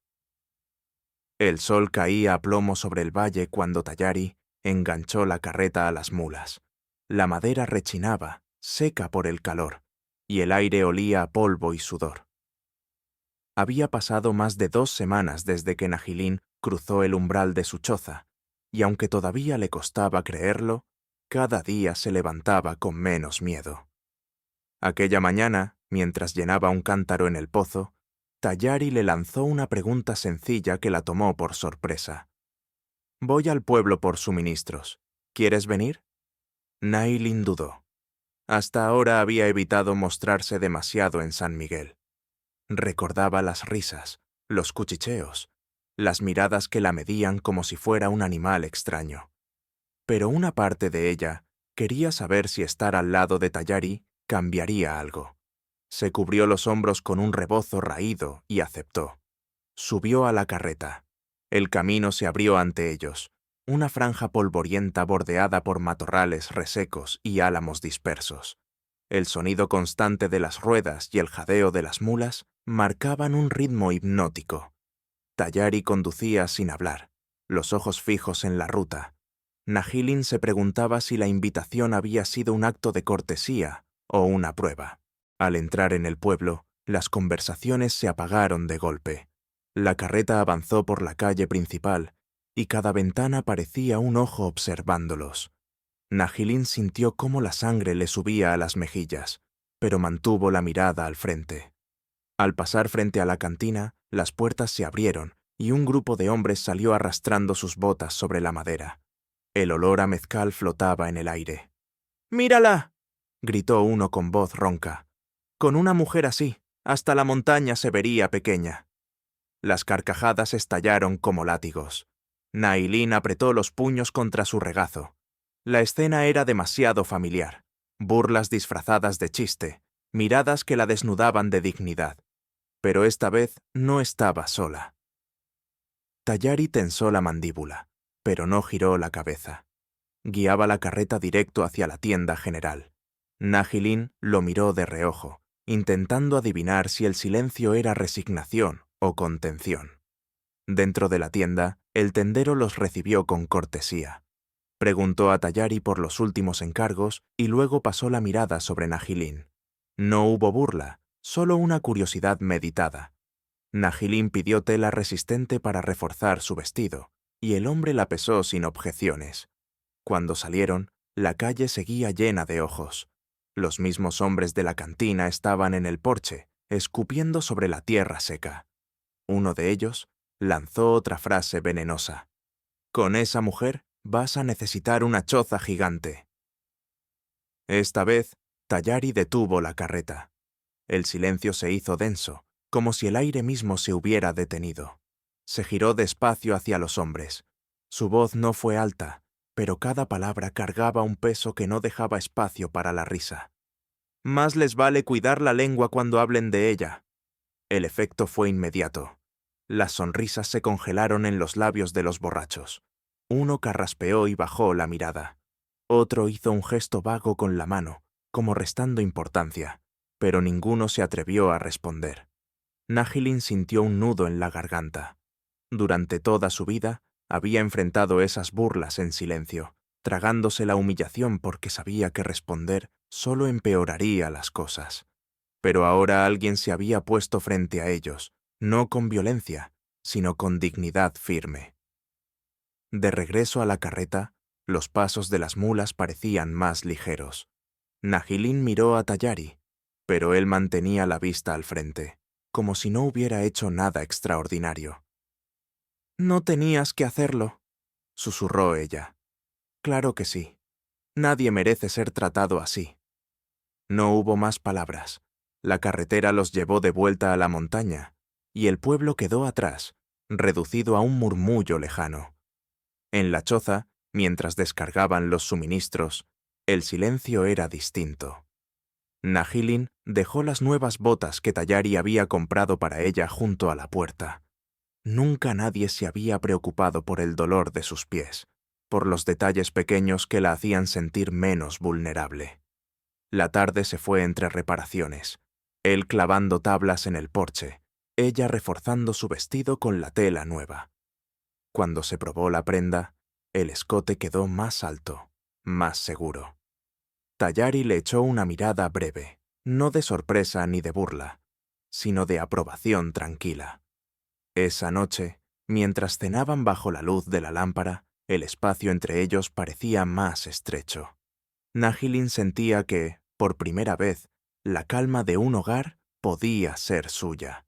El sol caía a plomo sobre el valle cuando Tayari enganchó la carreta a las mulas. La madera rechinaba, seca por el calor, y el aire olía a polvo y sudor. Había pasado más de 2 semanas desde que Nahilin cruzó el umbral de su choza, y aunque todavía le costaba creerlo, cada día se levantaba con menos miedo. Aquella mañana, mientras llenaba un cántaro en el pozo, Tayari le lanzó una pregunta sencilla que la tomó por sorpresa. «Voy al pueblo por suministros. ¿Quieres venir?». Nahilin dudó. Hasta ahora había evitado mostrarse demasiado en San Miguel. Recordaba las risas, los cuchicheos, las miradas que la medían como si fuera un animal extraño. Pero una parte de ella quería saber si estar al lado de Tayari cambiaría algo. Se cubrió los hombros con un rebozo raído y aceptó. Subió a la carreta. El camino se abrió ante ellos, una franja polvorienta bordeada por matorrales resecos y álamos dispersos. El sonido constante de las ruedas y el jadeo de las mulas marcaban un ritmo hipnótico. Tayari conducía sin hablar, los ojos fijos en la ruta. Nahilin se preguntaba si la invitación había sido un acto de cortesía o una prueba. Al entrar en el pueblo, las conversaciones se apagaron de golpe. La carreta avanzó por la calle principal y cada ventana parecía un ojo observándolos. Nahilin sintió cómo la sangre le subía a las mejillas, pero mantuvo la mirada al frente. Al pasar frente a la cantina, las puertas se abrieron y un grupo de hombres salió arrastrando sus botas sobre la madera. El olor a mezcal flotaba en el aire. «¡Mírala!», gritó uno con voz ronca. «Con una mujer así, hasta la montaña se vería pequeña». Las carcajadas estallaron como látigos. Nahilin apretó los puños contra su regazo. La escena era demasiado familiar. Burlas disfrazadas de chiste, miradas que la desnudaban de dignidad. Pero esta vez no estaba sola. Tayari tensó la mandíbula, pero no giró la cabeza. Guiaba la carreta directo hacia la tienda general. Nahilin lo miró de reojo, intentando adivinar si el silencio era resignación o contención. Dentro de la tienda, el tendero los recibió con cortesía. Preguntó a Tayari por los últimos encargos y luego pasó la mirada sobre Nahilin. No hubo burla, solo una curiosidad meditada. Nahilin pidió tela resistente para reforzar su vestido, y el hombre la pesó sin objeciones. Cuando salieron, la calle seguía llena de ojos. Los mismos hombres de la cantina estaban en el porche, escupiendo sobre la tierra seca. Uno de ellos lanzó otra frase venenosa. «Con esa mujer vas a necesitar una choza gigante». Esta vez, Tayari detuvo la carreta. El silencio se hizo denso, como si el aire mismo se hubiera detenido. Se giró despacio hacia los hombres. Su voz no fue alta, pero cada palabra cargaba un peso que no dejaba espacio para la risa. «Más les vale cuidar la lengua cuando hablen de ella». El efecto fue inmediato. Las sonrisas se congelaron en los labios de los borrachos. Uno carraspeó y bajó la mirada. Otro hizo un gesto vago con la mano, como restando importancia, pero ninguno se atrevió a responder. Nahilin sintió un nudo en la garganta. Durante toda su vida, había enfrentado esas burlas en silencio, tragándose la humillación porque sabía que responder solo empeoraría las cosas. Pero ahora alguien se había puesto frente a ellos, no con violencia, sino con dignidad firme. De regreso a la carreta, los pasos de las mulas parecían más ligeros. Nahilin miró a Tayari, pero él mantenía la vista al frente, como si no hubiera hecho nada extraordinario. «No tenías que hacerlo», susurró ella. «Claro que sí. Nadie merece ser tratado así». No hubo más palabras. La carretera los llevó de vuelta a la montaña, y el pueblo quedó atrás, reducido a un murmullo lejano. En la choza, mientras descargaban los suministros, el silencio era distinto. Nahilin dejó las nuevas botas que Tayari había comprado para ella junto a la puerta. Nunca nadie se había preocupado por el dolor de sus pies, por los detalles pequeños que la hacían sentir menos vulnerable. La tarde se fue entre reparaciones, él clavando tablas en el porche, ella reforzando su vestido con la tela nueva. Cuando se probó la prenda, el escote quedó más alto, más seguro. Tayari le echó una mirada breve, no de sorpresa ni de burla, sino de aprobación tranquila. Esa noche, mientras cenaban bajo la luz de la lámpara, el espacio entre ellos parecía más estrecho. Nahilin sentía que, por primera vez, la calma de un hogar podía ser suya.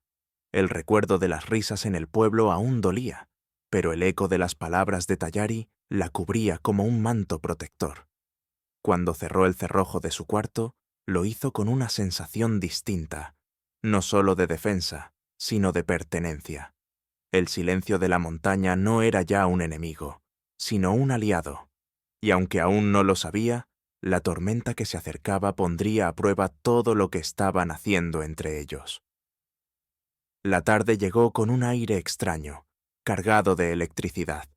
El recuerdo de las risas en el pueblo aún dolía, pero el eco de las palabras de Tayari la cubría como un manto protector. Cuando cerró el cerrojo de su cuarto, lo hizo con una sensación distinta, no solo de defensa, sino de pertenencia. El silencio de la montaña no era ya un enemigo, sino un aliado, y aunque aún no lo sabía, la tormenta que se acercaba pondría a prueba todo lo que estaban haciendo entre ellos. La tarde llegó con un aire extraño, cargado de electricidad.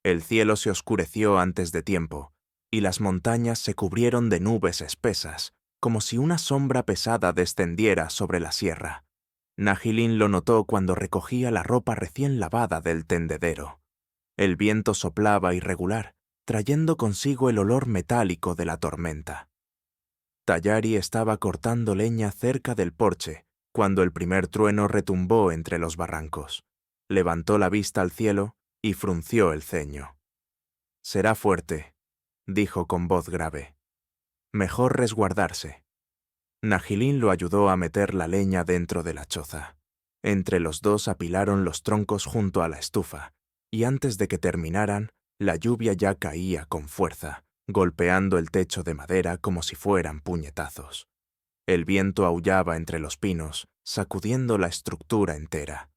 El cielo se oscureció antes de tiempo, y las montañas se cubrieron de nubes espesas, como si una sombra pesada descendiera sobre la sierra. Nahilin lo notó cuando recogía la ropa recién lavada del tendedero. El viento soplaba irregular, trayendo consigo el olor metálico de la tormenta. Tayari estaba cortando leña cerca del porche, cuando el primer trueno retumbó entre los barrancos. Levantó la vista al cielo y frunció el ceño. «Será fuerte», dijo con voz grave. «Mejor resguardarse». Nahilin lo ayudó a meter la leña dentro de la choza. Entre los dos apilaron los troncos junto a la estufa, y antes de que terminaran, la lluvia ya caía con fuerza, golpeando el techo de madera como si fueran puñetazos. El viento aullaba entre los pinos, sacudiendo la estructura entera.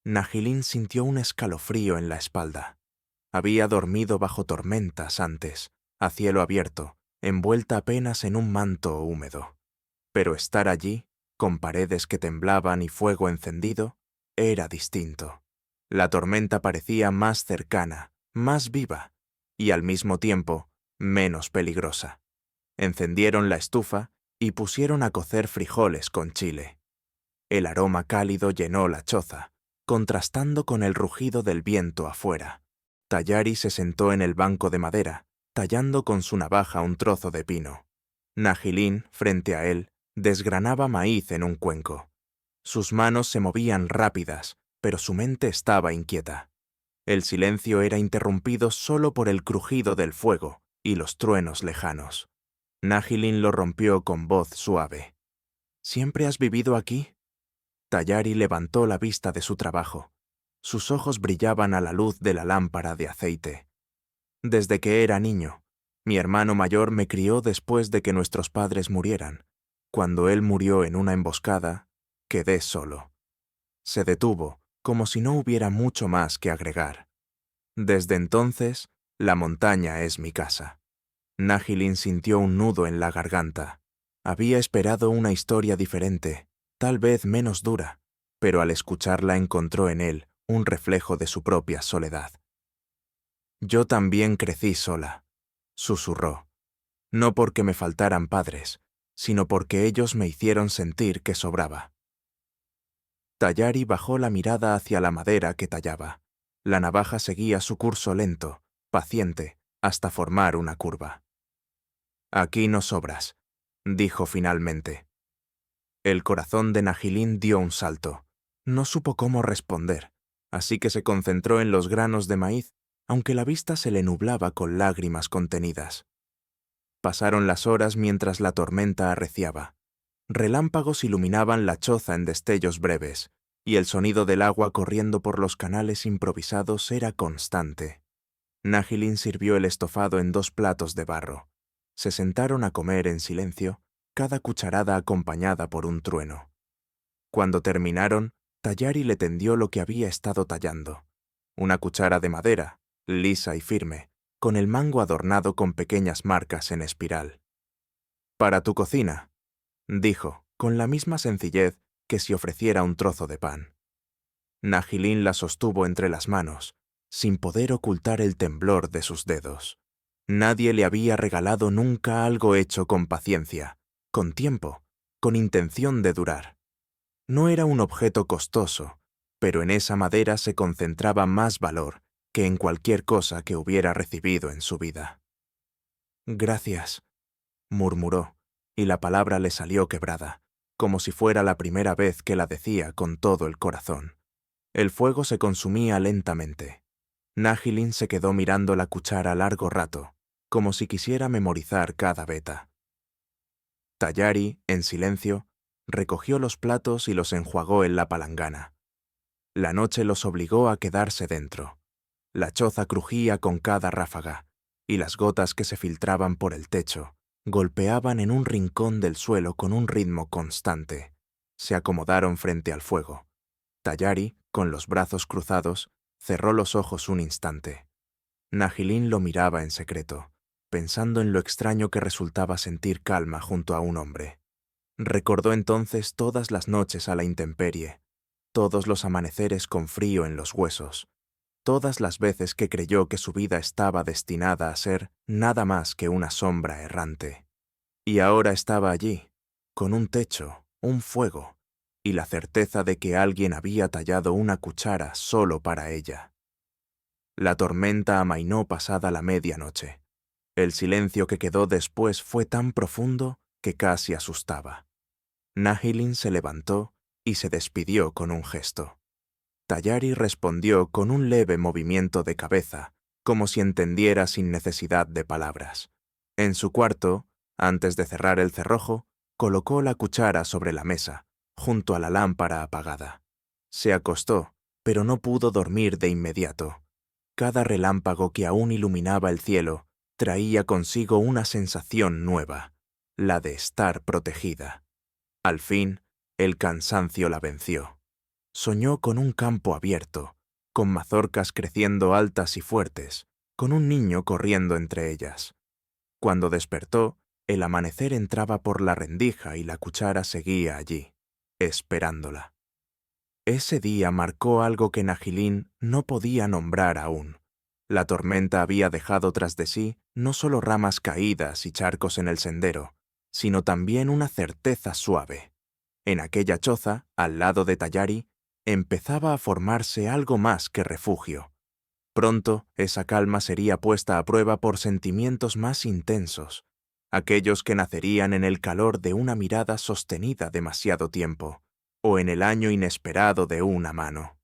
Nahilin sintió un escalofrío en la espalda. Había dormido bajo tormentas antes, a cielo abierto, envuelta apenas en un manto húmedo. Pero estar allí, con paredes que temblaban y fuego encendido, era distinto. La tormenta parecía más cercana, más viva, y al mismo tiempo, menos peligrosa. Encendieron la estufa y pusieron a cocer frijoles con chile. El aroma cálido llenó la choza, contrastando con el rugido del viento afuera. Tayari se sentó en el banco de madera, tallando con su navaja un trozo de pino. Nahilin, frente a él, desgranaba maíz en un cuenco. Sus manos se movían rápidas, pero su mente estaba inquieta. El silencio era interrumpido solo por el crujido del fuego y los truenos lejanos. Nahilin lo rompió con voz suave. «¿Siempre has vivido aquí?» Tayari levantó la vista de su trabajo. Sus ojos brillaban a la luz de la lámpara de aceite. «Desde que era niño. Mi hermano mayor me crió después de que nuestros padres murieran. Cuando él murió en una emboscada, quedé solo». Se detuvo, como si no hubiera mucho más que agregar. «Desde entonces, la montaña es mi casa». Nahilin sintió un nudo en la garganta. Había esperado una historia diferente, tal vez menos dura, pero al escucharla encontró en él un reflejo de su propia soledad. «Yo también crecí sola», susurró. «No porque me faltaran padres, sino porque ellos me hicieron sentir que sobraba». Tayari bajó la mirada hacia la madera que tallaba. La navaja seguía su curso lento, paciente, hasta formar una curva. «Aquí no sobras», dijo finalmente. El corazón de Nahilin dio un salto. No supo cómo responder, así que se concentró en los granos de maíz, aunque la vista se le nublaba con lágrimas contenidas. Pasaron las horas mientras la tormenta arreciaba. Relámpagos iluminaban la choza en destellos breves, y el sonido del agua corriendo por los canales improvisados era constante. Nahilin sirvió el estofado en 2 platos de barro. Se sentaron a comer en silencio, cada cucharada acompañada por un trueno. Cuando terminaron, Tayari le tendió lo que había estado tallando. Una cuchara de madera, lisa y firme, con el mango adornado con pequeñas marcas en espiral. «Para tu cocina», dijo, con la misma sencillez que si ofreciera un trozo de pan. Nahilin la sostuvo entre las manos, sin poder ocultar el temblor de sus dedos. Nadie le había regalado nunca algo hecho con paciencia, con tiempo, con intención de durar. No era un objeto costoso, pero en esa madera se concentraba más valor que en cualquier cosa que hubiera recibido en su vida. «Gracias», murmuró, y la palabra le salió quebrada, como si fuera la primera vez que la decía con todo el corazón. El fuego se consumía lentamente. Nahilin se quedó mirando la cuchara largo rato, como si quisiera memorizar cada veta. Tayari, en silencio, recogió los platos y los enjuagó en la palangana. La noche los obligó a quedarse dentro. La choza crujía con cada ráfaga, y las gotas que se filtraban por el techo golpeaban en un rincón del suelo con un ritmo constante. Se acomodaron frente al fuego. Tayari, con los brazos cruzados, cerró los ojos un instante. Nahilin lo miraba en secreto, pensando en lo extraño que resultaba sentir calma junto a un hombre. Recordó entonces todas las noches a la intemperie, todos los amaneceres con frío en los huesos, todas las veces que creyó que su vida estaba destinada a ser nada más que una sombra errante. Y ahora estaba allí, con un techo, un fuego, y la certeza de que alguien había tallado una cuchara solo para ella. La tormenta amainó pasada la medianoche. El silencio que quedó después fue tan profundo que casi asustaba. Nahilin se levantó y se despidió con un gesto. Tayari respondió con un leve movimiento de cabeza, como si entendiera sin necesidad de palabras. En su cuarto, antes de cerrar el cerrojo, colocó la cuchara sobre la mesa, junto a la lámpara apagada. Se acostó, pero no pudo dormir de inmediato. Cada relámpago que aún iluminaba el cielo traía consigo una sensación nueva, la de estar protegida. Al fin, el cansancio la venció. Soñó con un campo abierto, con mazorcas creciendo altas y fuertes, con un niño corriendo entre ellas. Cuando despertó, el amanecer entraba por la rendija y la cuchara seguía allí, esperándola. Ese día marcó algo que Nahilin no podía nombrar aún. La tormenta había dejado tras de sí no solo ramas caídas y charcos en el sendero, sino también una certeza suave. En aquella choza, al lado de Tayari, empezaba a formarse algo más que refugio. Pronto, esa calma sería puesta a prueba por sentimientos más intensos, aquellos que nacerían en el calor de una mirada sostenida demasiado tiempo, o en el año inesperado de una mano.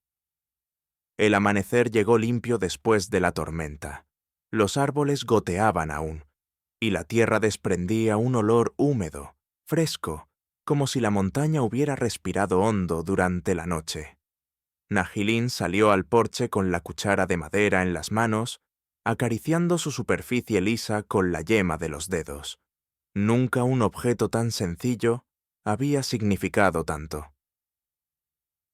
El amanecer llegó limpio después de la tormenta. Los árboles goteaban aún, y la tierra desprendía un olor húmedo, fresco, como si la montaña hubiera respirado hondo durante la noche. Nahilin salió al porche con la cuchara de madera en las manos, acariciando su superficie lisa con la yema de los dedos. Nunca un objeto tan sencillo había significado tanto.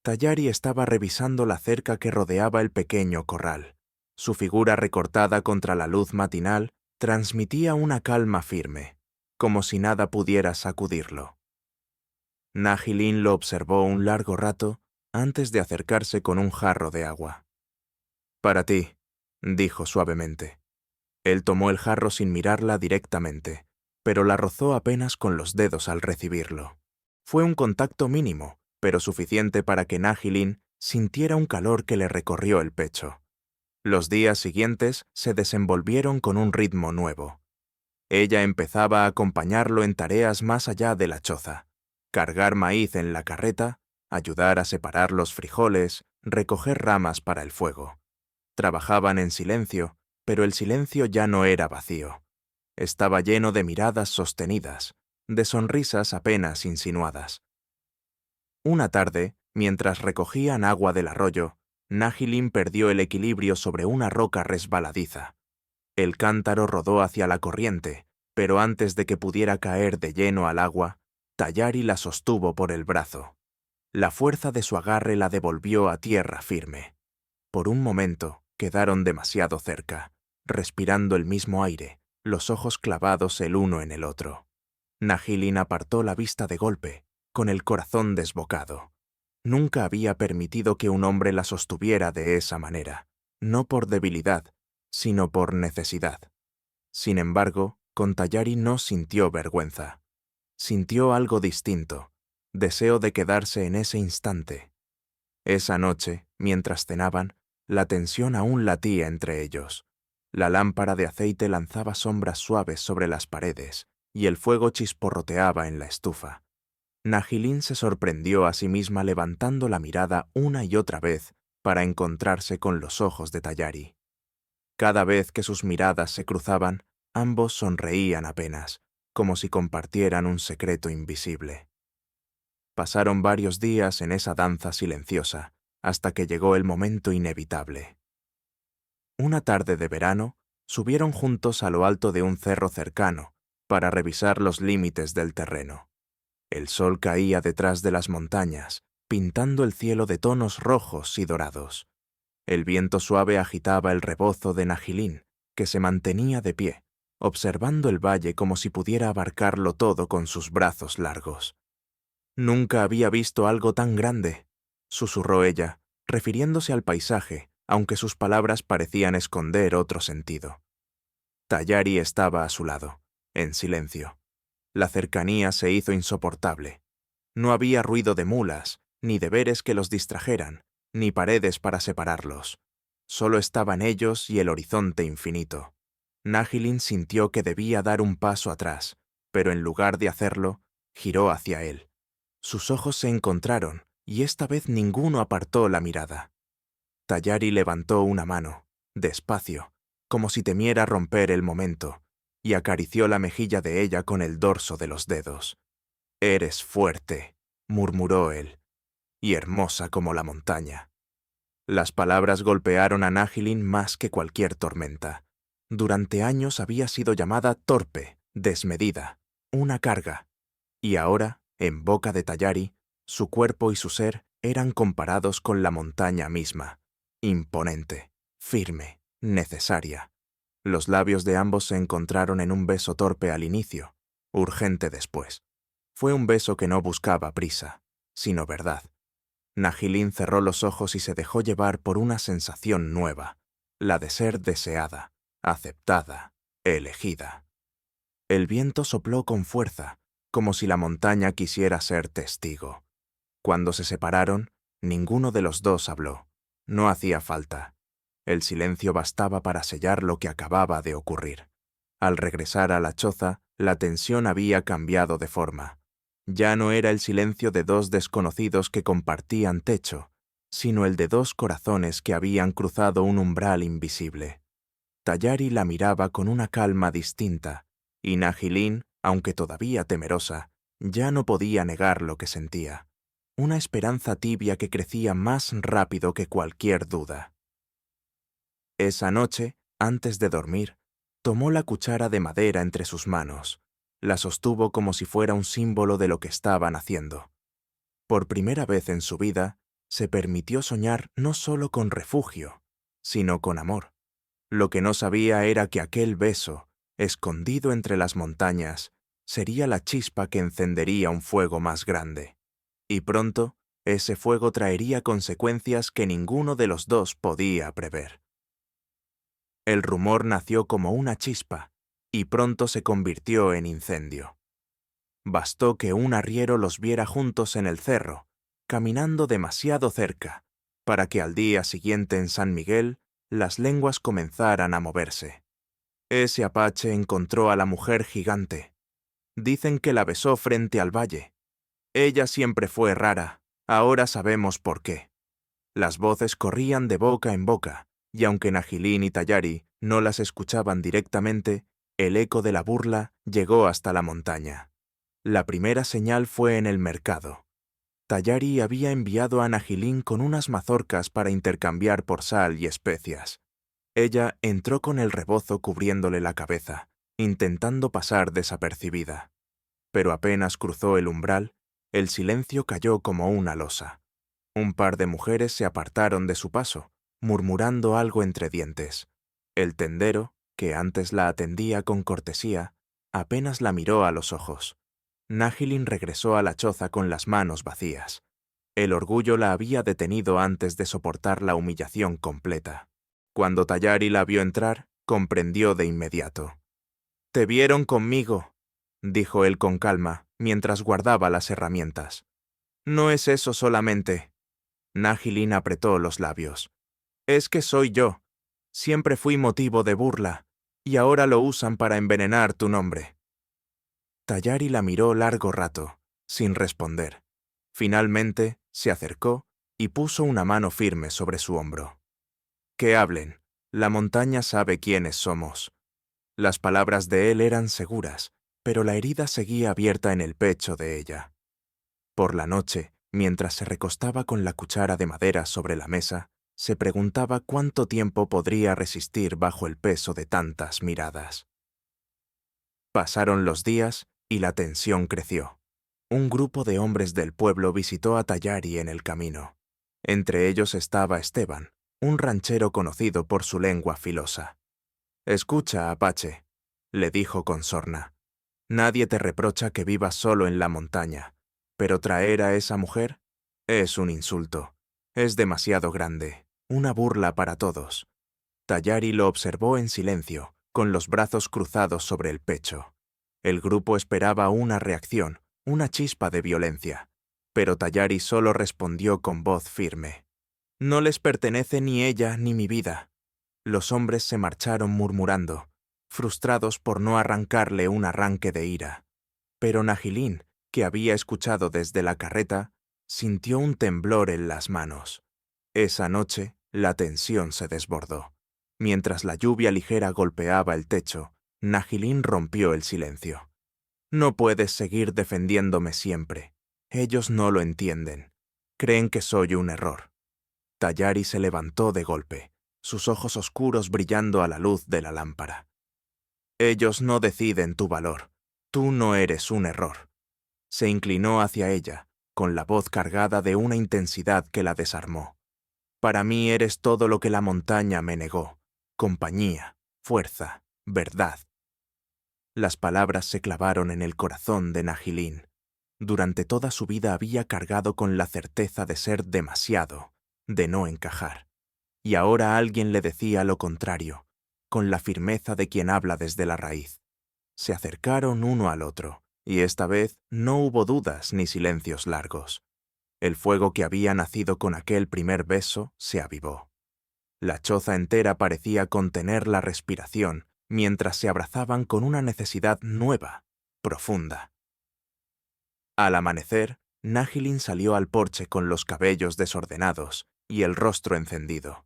Tayari estaba revisando la cerca que rodeaba el pequeño corral. Su figura recortada contra la luz matinal transmitía una calma firme, como si nada pudiera sacudirlo. Nahilin lo observó un largo rato antes de acercarse con un jarro de agua. «Para ti», dijo suavemente. Él tomó el jarro sin mirarla directamente, pero la rozó apenas con los dedos al recibirlo. Fue un contacto mínimo, pero suficiente para que Nahilin sintiera un calor que le recorrió el pecho. Los días siguientes se desenvolvieron con un ritmo nuevo. Ella empezaba a acompañarlo en tareas más allá de la choza: cargar maíz en la carreta, ayudar a separar los frijoles, recoger ramas para el fuego. Trabajaban en silencio, pero el silencio ya no era vacío. Estaba lleno de miradas sostenidas, de sonrisas apenas insinuadas. Una tarde, mientras recogían agua del arroyo, Nahilin perdió el equilibrio sobre una roca resbaladiza. El cántaro rodó hacia la corriente, pero antes de que pudiera caer de lleno al agua, Tayari la sostuvo por el brazo. La fuerza de su agarre la devolvió a tierra firme. Por un momento quedaron demasiado cerca, respirando el mismo aire, los ojos clavados el uno en el otro. Nahilin apartó la vista de golpe, con el corazón desbocado. Nunca había permitido que un hombre la sostuviera de esa manera, no por debilidad, sino por necesidad. Sin embargo, con Tayari no sintió vergüenza. Sintió algo distinto, deseo de quedarse en ese instante. Esa noche, mientras cenaban, la tensión aún latía entre ellos. La lámpara de aceite lanzaba sombras suaves sobre las paredes y el fuego chisporroteaba en la estufa. Nahilin se sorprendió a sí misma levantando la mirada una y otra vez para encontrarse con los ojos de Tayari. Cada vez que sus miradas se cruzaban, ambos sonreían apenas, como si compartieran un secreto invisible. Pasaron varios días en esa danza silenciosa, hasta que llegó el momento inevitable. Una tarde de verano, subieron juntos a lo alto de un cerro cercano, para revisar los límites del terreno. El sol caía detrás de las montañas, pintando el cielo de tonos rojos y dorados. El viento suave agitaba el rebozo de Nahilin, que se mantenía de pie, observando el valle como si pudiera abarcarlo todo con sus brazos largos. «Nunca había visto algo tan grande», susurró ella, refiriéndose al paisaje, aunque sus palabras parecían esconder otro sentido. Tayari estaba a su lado, en silencio. La cercanía se hizo insoportable. No había ruido de mulas, ni deberes que los distrajeran, ni paredes para separarlos. Solo estaban ellos y el horizonte infinito. Nahilin sintió que debía dar un paso atrás, pero en lugar de hacerlo, giró hacia él. Sus ojos se encontraron, y esta vez ninguno apartó la mirada. Tayari levantó una mano, despacio, como si temiera romper el momento, y acarició la mejilla de ella con el dorso de los dedos. «Eres fuerte», murmuró él, «y hermosa como la montaña». Las palabras golpearon a Nahilin más que cualquier tormenta. Durante años había sido llamada torpe, desmedida, una carga, y ahora, en boca de Tayari, su cuerpo y su ser eran comparados con la montaña misma, imponente, firme, necesaria. Los labios de ambos se encontraron en un beso torpe al inicio, urgente después. Fue un beso que no buscaba prisa, sino verdad. Nahilin cerró los ojos y se dejó llevar por una sensación nueva, la de ser deseada, aceptada, elegida. El viento sopló con fuerza, como si la montaña quisiera ser testigo. Cuando se separaron, ninguno de los dos habló. No hacía falta. El silencio bastaba para sellar lo que acababa de ocurrir. Al regresar a la choza, la tensión había cambiado de forma. Ya no era el silencio de dos desconocidos que compartían techo, sino el de dos corazones que habían cruzado un umbral invisible. Tayari la miraba con una calma distinta, y Nahilin, aunque todavía temerosa, ya no podía negar lo que sentía. Una esperanza tibia que crecía más rápido que cualquier duda. Esa noche, antes de dormir, tomó la cuchara de madera entre sus manos. La sostuvo como si fuera un símbolo de lo que estaban haciendo. Por primera vez en su vida, se permitió soñar no solo con refugio, sino con amor. Lo que no sabía era que aquel beso, escondido entre las montañas, sería la chispa que encendería un fuego más grande. Y pronto, ese fuego traería consecuencias que ninguno de los dos podía prever. El rumor nació como una chispa, y pronto se convirtió en incendio. Bastó que un arriero los viera juntos en el cerro, caminando demasiado cerca, para que al día siguiente en San Miguel las lenguas comenzaran a moverse. Ese apache encontró a la mujer gigante. Dicen que la besó frente al valle. Ella siempre fue rara, ahora sabemos por qué. Las voces corrían de boca en boca, y aunque Nahilin y Tayari no las escuchaban directamente, el eco de la burla llegó hasta la montaña. La primera señal fue en el mercado. Tayari había enviado a Nahilin con unas mazorcas para intercambiar por sal y especias. Ella entró con el rebozo cubriéndole la cabeza, intentando pasar desapercibida. Pero apenas cruzó el umbral, el silencio cayó como una losa. Un par de mujeres se apartaron de su paso, murmurando algo entre dientes. El tendero, que antes la atendía con cortesía, apenas la miró a los ojos. Nahilin regresó a la choza con las manos vacías. El orgullo la había detenido antes de soportar la humillación completa. Cuando Tayari la vio entrar, comprendió de inmediato. «Te vieron conmigo», dijo él con calma, mientras guardaba las herramientas. «No es eso solamente». Nahilin apretó los labios. «Es que soy yo. Siempre fui motivo de burla, y ahora lo usan para envenenar tu nombre». Tayari la miró largo rato, sin responder. Finalmente, se acercó y puso una mano firme sobre su hombro. «Que hablen. La montaña sabe quiénes somos». Las palabras de él eran seguras, pero la herida seguía abierta en el pecho de ella. Por la noche, mientras se recostaba con la cuchara de madera sobre la mesa, se preguntaba cuánto tiempo podría resistir bajo el peso de tantas miradas. Pasaron los días y la tensión creció. Un grupo de hombres del pueblo visitó a Tallari en el camino. Entre ellos estaba Esteban, un ranchero conocido por su lengua filosa. «Escucha, Apache», le dijo con sorna. «Nadie te reprocha que vivas solo en la montaña, pero traer a esa mujer es un insulto. Es demasiado grande, una burla para todos». Tallari lo observó en silencio, con los brazos cruzados sobre el pecho. El grupo esperaba una reacción, una chispa de violencia, pero Tallari solo respondió con voz firme. «No les pertenece ni ella ni mi vida». Los hombres se marcharon murmurando, frustrados por no arrancarle un arranque de ira. Pero Nahilin, que había escuchado desde la carreta, sintió un temblor en las manos. Esa noche, la tensión se desbordó. Mientras la lluvia ligera golpeaba el techo, Nahilin rompió el silencio. «No puedes seguir defendiéndome siempre. Ellos no lo entienden. Creen que soy un error». Tallari se levantó de golpe, sus ojos oscuros brillando a la luz de la lámpara. «Ellos no deciden tu valor. Tú no eres un error». Se inclinó hacia ella, con la voz cargada de una intensidad que la desarmó. «Para mí eres todo lo que la montaña me negó. Compañía, fuerza, verdad». Las palabras se clavaron en el corazón de Nahilin. Durante toda su vida había cargado con la certeza de ser demasiado, de no encajar. Y ahora alguien le decía lo contrario, con la firmeza de quien habla desde la raíz. Se acercaron uno al otro, y esta vez no hubo dudas ni silencios largos. El fuego que había nacido con aquel primer beso se avivó. La choza entera parecía contener la respiración mientras se abrazaban con una necesidad nueva, profunda. Al amanecer, Nahilin salió al porche con los cabellos desordenados y el rostro encendido.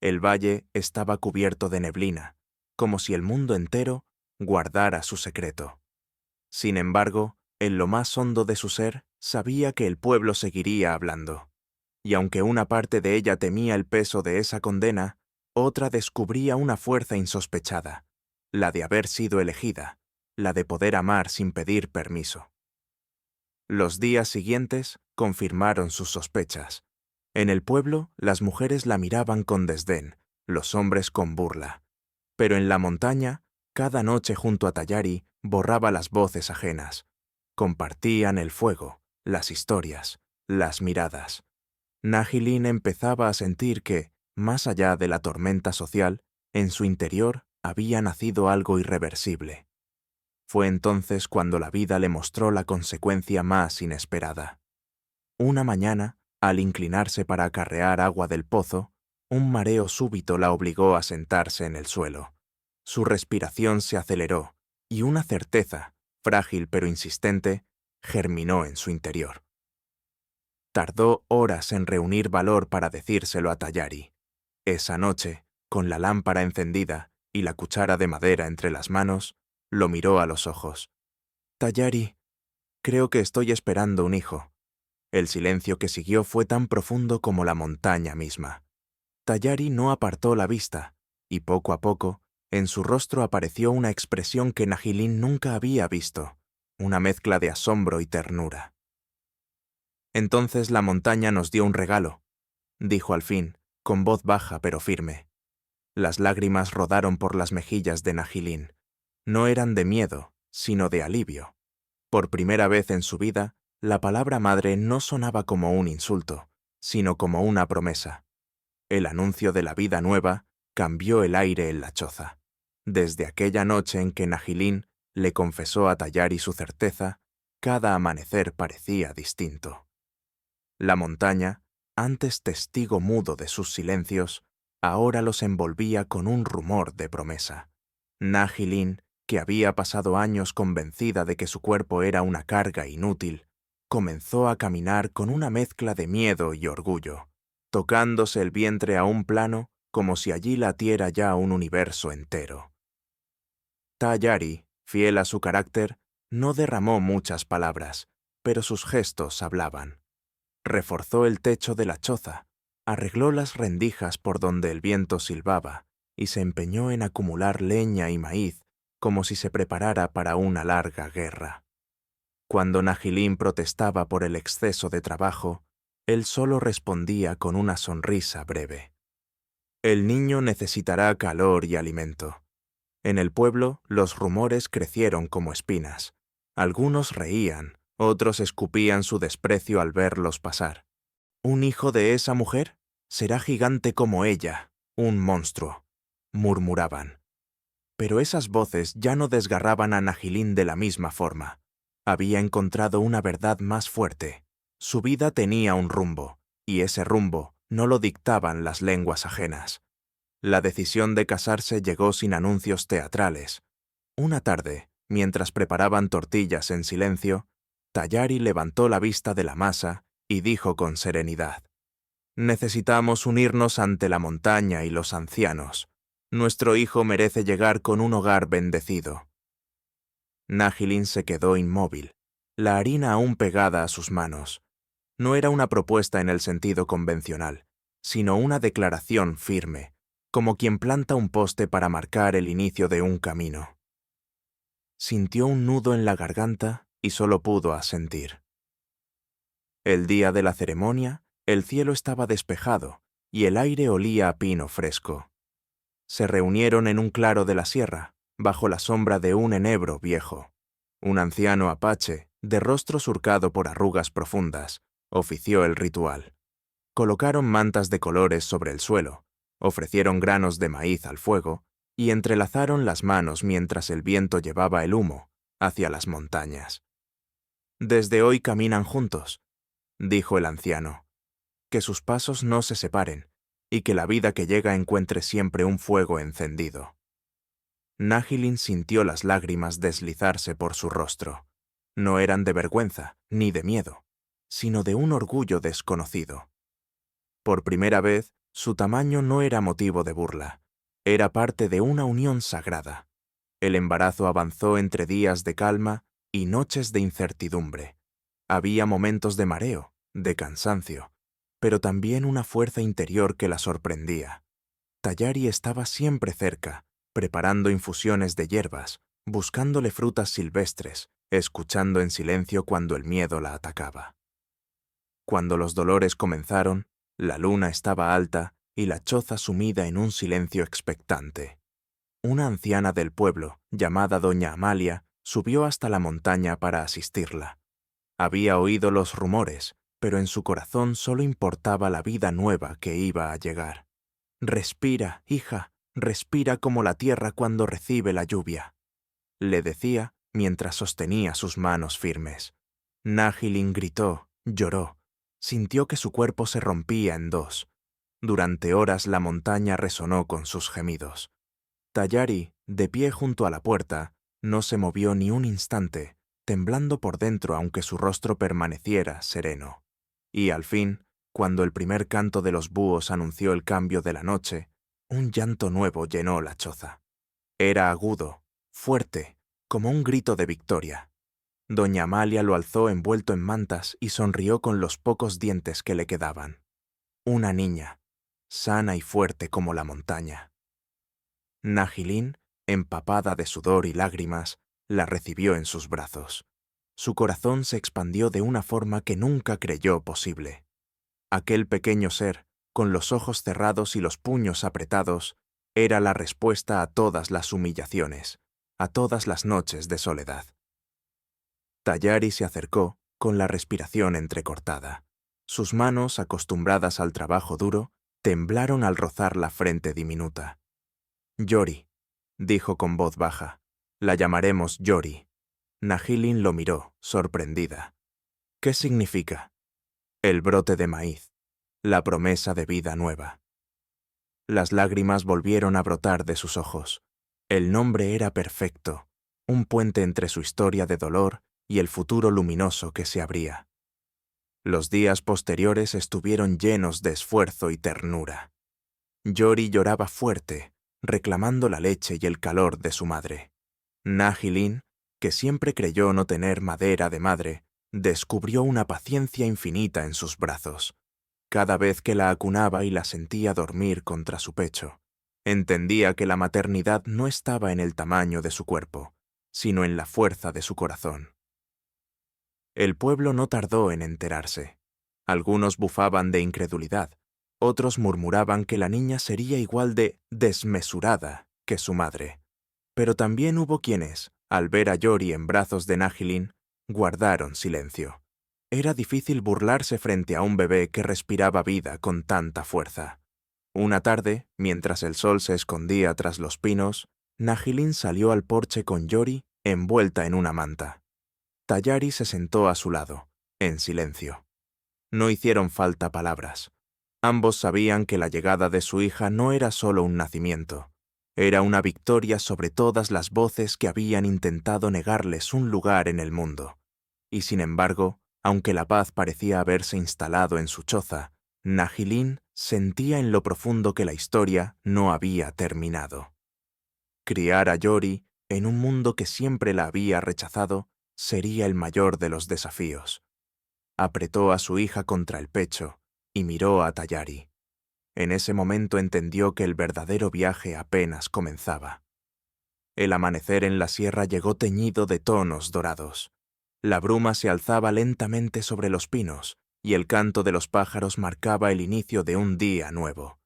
El valle estaba cubierto de neblina, como si el mundo entero guardara su secreto. Sin embargo, en lo más hondo de su ser, sabía que el pueblo seguiría hablando. Y aunque una parte de ella temía el peso de esa condena, otra descubría una fuerza insospechada, la de haber sido elegida, la de poder amar sin pedir permiso. Los días siguientes confirmaron sus sospechas. En el pueblo, las mujeres la miraban con desdén, los hombres con burla. Pero en la montaña, cada noche junto a Tallari, borraba las voces ajenas. Compartían el fuego, las historias, las miradas. Nahilin empezaba a sentir que, más allá de la tormenta social, en su interior había nacido algo irreversible. Fue entonces cuando la vida le mostró la consecuencia más inesperada. Una mañana, al inclinarse para acarrear agua del pozo, un mareo súbito la obligó a sentarse en el suelo. Su respiración se aceleró, y una certeza, frágil pero insistente, germinó en su interior. Tardó horas en reunir valor para decírselo a Tallari. Esa noche, con la lámpara encendida y la cuchara de madera entre las manos, lo miró a los ojos. «Tallari, creo que estoy esperando un hijo». El silencio que siguió fue tan profundo como la montaña misma. Tallari no apartó la vista, y poco a poco, en su rostro apareció una expresión que Nahilin nunca había visto, una mezcla de asombro y ternura. «Entonces la montaña nos dio un regalo», dijo al fin, con voz baja pero firme. Las lágrimas rodaron por las mejillas de Nahilin. No eran de miedo, sino de alivio. Por primera vez en su vida, la palabra madre no sonaba como un insulto, sino como una promesa. El anuncio de la vida nueva cambió el aire en la choza. Desde aquella noche en que Nahilin le confesó a Tallari su certeza, cada amanecer parecía distinto. La montaña, antes testigo mudo de sus silencios, ahora los envolvía con un rumor de promesa. Nahilin, que había pasado años convencida de que su cuerpo era una carga inútil, comenzó a caminar con una mezcla de miedo y orgullo, tocándose el vientre a un plano como si allí latiera ya un universo entero. Tallari, fiel a su carácter, no derramó muchas palabras, pero sus gestos hablaban. Reforzó el techo de la choza, arregló las rendijas por donde el viento silbaba y se empeñó en acumular leña y maíz como si se preparara para una larga guerra. Cuando Nahilin protestaba por el exceso de trabajo, él solo respondía con una sonrisa breve. El niño necesitará calor y alimento. En el pueblo, los rumores crecieron como espinas. Algunos reían, otros escupían su desprecio al verlos pasar. ¿Un hijo de esa mujer? Será gigante como ella, un monstruo, murmuraban. Pero esas voces ya no desgarraban a Nahilin de la misma forma. Había encontrado una verdad más fuerte. Su vida tenía un rumbo, y ese rumbo no lo dictaban las lenguas ajenas. La decisión de casarse llegó sin anuncios teatrales. Una tarde, mientras preparaban tortillas en silencio, Tayari levantó la vista de la masa y dijo con serenidad: «Necesitamos unirnos ante la montaña y los ancianos. Nuestro hijo merece llegar con un hogar bendecido». Nahilin se quedó inmóvil, la harina aún pegada a sus manos. No era una propuesta en el sentido convencional, sino una declaración firme, como quien planta un poste para marcar el inicio de un camino. Sintió un nudo en la garganta y solo pudo asentir. El día de la ceremonia, el cielo estaba despejado y el aire olía a pino fresco. Se reunieron en un claro de la sierra, bajo la sombra de un enebro viejo. Un anciano apache, de rostro surcado por arrugas profundas, ofició el ritual. Colocaron mantas de colores sobre el suelo, ofrecieron granos de maíz al fuego y entrelazaron las manos mientras el viento llevaba el humo hacia las montañas. «Desde hoy caminan juntos», dijo el anciano, «que sus pasos no se separen y que la vida que llega encuentre siempre un fuego encendido». Nahilin sintió las lágrimas deslizarse por su rostro. No eran de vergüenza ni de miedo, sino de un orgullo desconocido. Por primera vez, su tamaño no era motivo de burla, era parte de una unión sagrada. El embarazo avanzó entre días de calma y noches de incertidumbre. Había momentos de mareo, de cansancio, pero también una fuerza interior que la sorprendía. Tayari estaba siempre cerca, preparando infusiones de hierbas, buscándole frutas silvestres, escuchando en silencio cuando el miedo la atacaba. Cuando los dolores comenzaron, la luna estaba alta y la choza sumida en un silencio expectante. Una anciana del pueblo, llamada doña Amalia, subió hasta la montaña para asistirla. Había oído los rumores, pero en su corazón solo importaba la vida nueva que iba a llegar. «Respira, hija, respira como la tierra cuando recibe la lluvia», le decía mientras sostenía sus manos firmes. Nahilin gritó, lloró, sintió que su cuerpo se rompía en dos. Durante horas la montaña resonó con sus gemidos. Tayari, de pie junto a la puerta, no se movió ni un instante, temblando por dentro aunque su rostro permaneciera sereno. Y al fin, cuando el primer canto de los búhos anunció el cambio de la noche, un llanto nuevo llenó la choza. Era agudo, fuerte, como un grito de victoria. Doña Amalia lo alzó envuelto en mantas y sonrió con los pocos dientes que le quedaban. Una niña, sana y fuerte como la montaña. Nahilin, empapada de sudor y lágrimas, la recibió en sus brazos. Su corazón se expandió de una forma que nunca creyó posible. Aquel pequeño ser, con los ojos cerrados y los puños apretados, era la respuesta a todas las humillaciones, a todas las noches de soledad. Tayari se acercó, con la respiración entrecortada. Sus manos, acostumbradas al trabajo duro, temblaron al rozar la frente diminuta. «Yori», dijo con voz baja. «La llamaremos Yori». Nahilin lo miró, sorprendida. «¿Qué significa?» «El brote de maíz, la promesa de vida nueva». Las lágrimas volvieron a brotar de sus ojos. El nombre era perfecto, un puente entre su historia de dolor y el futuro luminoso que se abría. Los días posteriores estuvieron llenos de esfuerzo y ternura. Yori lloraba fuerte, reclamando la leche y el calor de su madre. Nahilin, que siempre creyó no tener madera de madre, descubrió una paciencia infinita en sus brazos. Cada vez que la acunaba y la sentía dormir contra su pecho, Entendía que la maternidad no estaba en el tamaño de su cuerpo, sino en la fuerza de su corazón. El pueblo no tardó en enterarse. Algunos bufaban de incredulidad, otros murmuraban que la niña sería igual de desmesurada que su madre. Pero también hubo quienes, al ver a Yori en brazos de Nahilin, guardaron silencio. Era difícil burlarse frente a un bebé que respiraba vida con tanta fuerza. Una tarde, mientras el sol se escondía tras los pinos, Nahilin salió al porche con Yori envuelta en una manta. Tayari se sentó a su lado, en silencio. No hicieron falta palabras. Ambos sabían que la llegada de su hija no era solo un nacimiento. Era una victoria sobre todas las voces que habían intentado negarles un lugar en el mundo. Y sin embargo, aunque la paz parecía haberse instalado en su choza, Nahilin sentía en lo profundo que la historia no había terminado. Criar a Yori, en un mundo que siempre la había rechazado, sería el mayor de los desafíos. Apretó a su hija contra el pecho y miró a Tayari. En ese momento entendió que el verdadero viaje apenas comenzaba. El amanecer en la sierra llegó teñido de tonos dorados. La bruma se alzaba lentamente sobre los pinos y el canto de los pájaros marcaba el inicio de un día nuevo.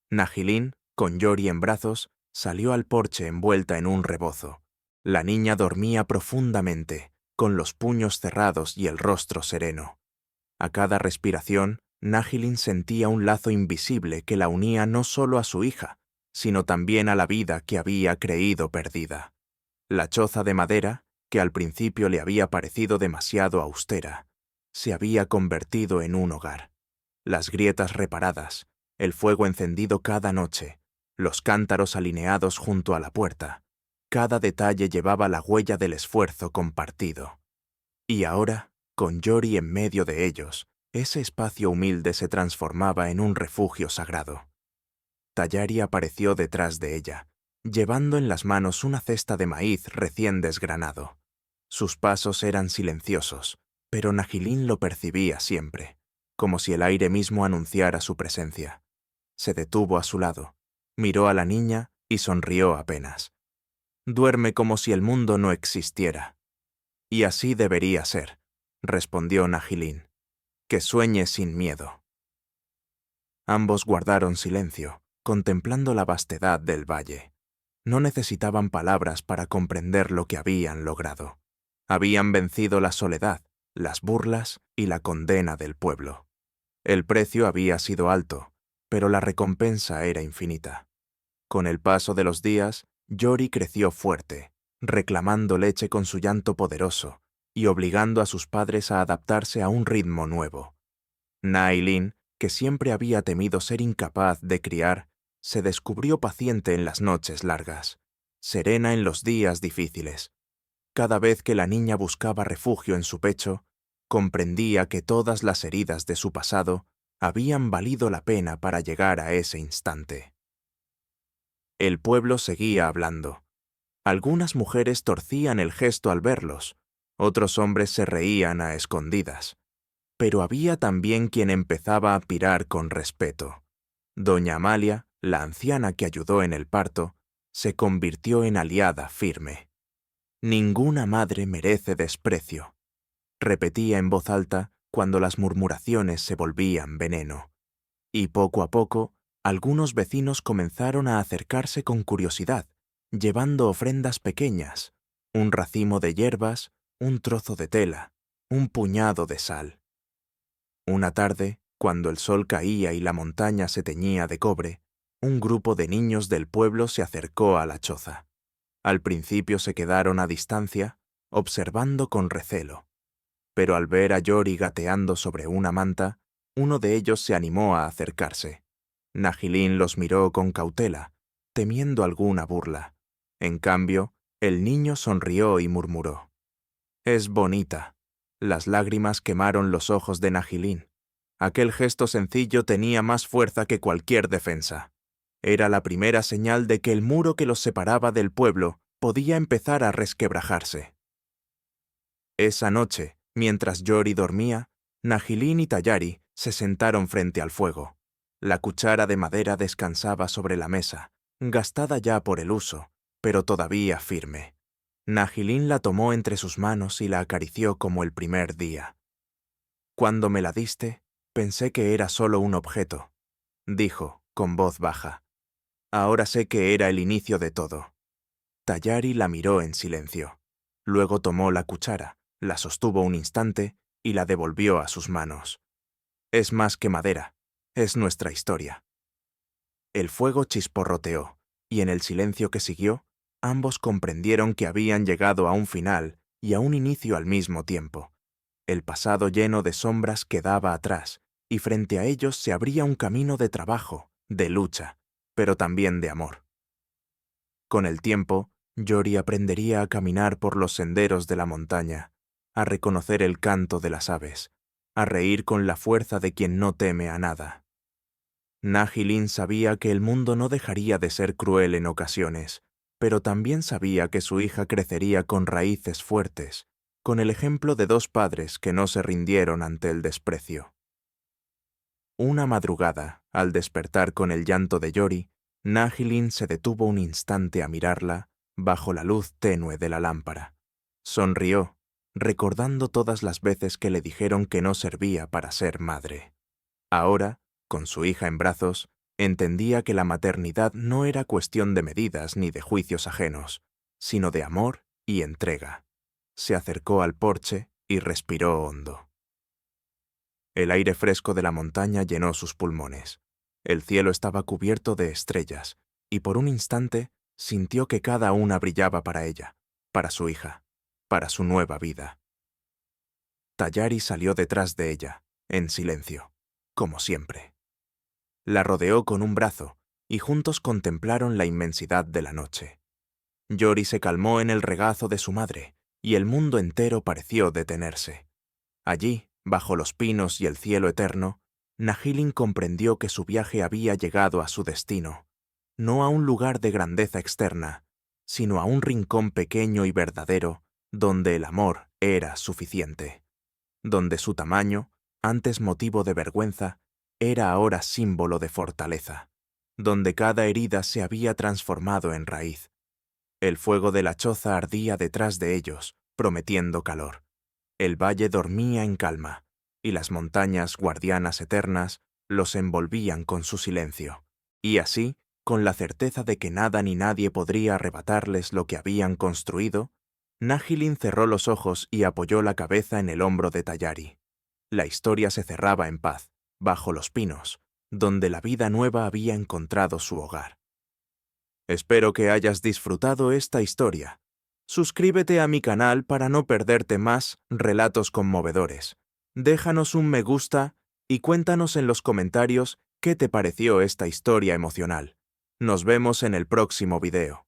Nahilin, con Yori en brazos, salió al porche envuelta en un rebozo. La niña dormía profundamente, con los puños cerrados y el rostro sereno. A cada respiración, Nahilin sentía un lazo invisible que la unía no solo a su hija, sino también a la vida que había creído perdida. La choza de madera, que al principio le había parecido demasiado austera, se había convertido en un hogar. Las grietas reparadas, el fuego encendido cada noche, los cántaros alineados junto a la puerta, cada detalle llevaba la huella del esfuerzo compartido. Y ahora, con Yori en medio de ellos, ese espacio humilde se transformaba en un refugio sagrado. Tayari apareció detrás de ella, llevando en las manos una cesta de maíz recién desgranado. Sus pasos eran silenciosos, pero Nahilin lo percibía siempre, como si el aire mismo anunciara su presencia. Se detuvo a su lado, miró a la niña y sonrió apenas. «Duerme como si el mundo no existiera». «Y así debería ser», respondió Nahilin. «Que sueñe sin miedo». Ambos guardaron silencio, contemplando la vastedad del valle. No necesitaban palabras para comprender lo que habían logrado. Habían vencido la soledad, las burlas y la condena del pueblo. El precio había sido alto, pero la recompensa era infinita. Con el paso de los días, Yori creció fuerte, reclamando leche con su llanto poderoso y obligando a sus padres a adaptarse a un ritmo nuevo. Nahilin, que siempre había temido ser incapaz de criar, se descubrió paciente en las noches largas, serena en los días difíciles. Cada vez que la niña buscaba refugio en su pecho, comprendía que todas las heridas de su pasado habían valido la pena para llegar a ese instante. El pueblo seguía hablando. Algunas mujeres torcían el gesto al verlos, otros hombres se reían a escondidas. Pero había también quien empezaba a pirar con respeto. Doña Amalia, la anciana que ayudó en el parto, se convirtió en aliada firme. «Ninguna madre merece desprecio», repetía en voz alta cuando las murmuraciones se volvían veneno. Y poco a poco, algunos vecinos comenzaron a acercarse con curiosidad, llevando ofrendas pequeñas, un racimo de hierbas, un trozo de tela, un puñado de sal. Una tarde, cuando el sol caía y la montaña se teñía de cobre, un grupo de niños del pueblo se acercó a la choza. Al principio se quedaron a distancia, observando con recelo. Pero al ver a Yori gateando sobre una manta, uno de ellos se animó a acercarse. Nahilin los miró con cautela, temiendo alguna burla. En cambio, el niño sonrió y murmuró: «Es bonita». Las lágrimas quemaron los ojos de Nahilin. Aquel gesto sencillo tenía más fuerza que cualquier defensa. Era la primera señal de que el muro que los separaba del pueblo podía empezar a resquebrajarse. Esa noche, mientras Yori dormía, Nahilin y Tayari se sentaron frente al fuego. La cuchara de madera descansaba sobre la mesa, gastada ya por el uso, pero todavía firme. Nahilin la tomó entre sus manos y la acarició como el primer día. «Cuando me la diste, pensé que era solo un objeto», dijo, con voz baja. «Ahora sé que era el inicio de todo». Tayari la miró en silencio. Luego tomó la cuchara, la sostuvo un instante y la devolvió a sus manos. «Es más que madera, es nuestra historia». El fuego chisporroteó, y en el silencio que siguió, ambos comprendieron que habían llegado a un final y a un inicio al mismo tiempo. El pasado lleno de sombras quedaba atrás, y frente a ellos se abría un camino de trabajo, de lucha, pero también de amor. Con el tiempo, Yori aprendería a caminar por los senderos de la montaña, a reconocer el canto de las aves, a reír con la fuerza de quien no teme a nada. Nahilin sabía que el mundo no dejaría de ser cruel en ocasiones, pero también sabía que su hija crecería con raíces fuertes, con el ejemplo de dos padres que no se rindieron ante el desprecio. Una madrugada, al despertar con el llanto de Yori, Nahilin se detuvo un instante a mirarla bajo la luz tenue de la lámpara. Sonrió, recordando todas las veces que le dijeron que no servía para ser madre. Ahora, con su hija en brazos, entendía que la maternidad no era cuestión de medidas ni de juicios ajenos, sino de amor y entrega. Se acercó al porche y respiró hondo. El aire fresco de la montaña llenó sus pulmones. El cielo estaba cubierto de estrellas, y por un instante sintió que cada una brillaba para ella, para su hija, para su nueva vida. Tayari salió detrás de ella, en silencio, como siempre. La rodeó con un brazo, y juntos contemplaron la inmensidad de la noche. Yori se calmó en el regazo de su madre, y el mundo entero pareció detenerse. Allí, bajo los pinos y el cielo eterno, Nahilin comprendió que su viaje había llegado a su destino, no a un lugar de grandeza externa, sino a un rincón pequeño y verdadero, donde el amor era suficiente, donde su tamaño, antes motivo de vergüenza, era ahora símbolo de fortaleza, donde cada herida se había transformado en raíz. El fuego de la choza ardía detrás de ellos, prometiendo calor. El valle dormía en calma, y las montañas guardianas eternas los envolvían con su silencio, y así, con la certeza de que nada ni nadie podría arrebatarles lo que habían construido, Nahilin cerró los ojos y apoyó la cabeza en el hombro de Tayari. La historia se cerraba en paz, bajo los pinos, donde la vida nueva había encontrado su hogar. Espero que hayas disfrutado esta historia. Suscríbete a mi canal para no perderte más relatos conmovedores. Déjanos un me gusta y cuéntanos en los comentarios qué te pareció esta historia emocional. Nos vemos en el próximo video.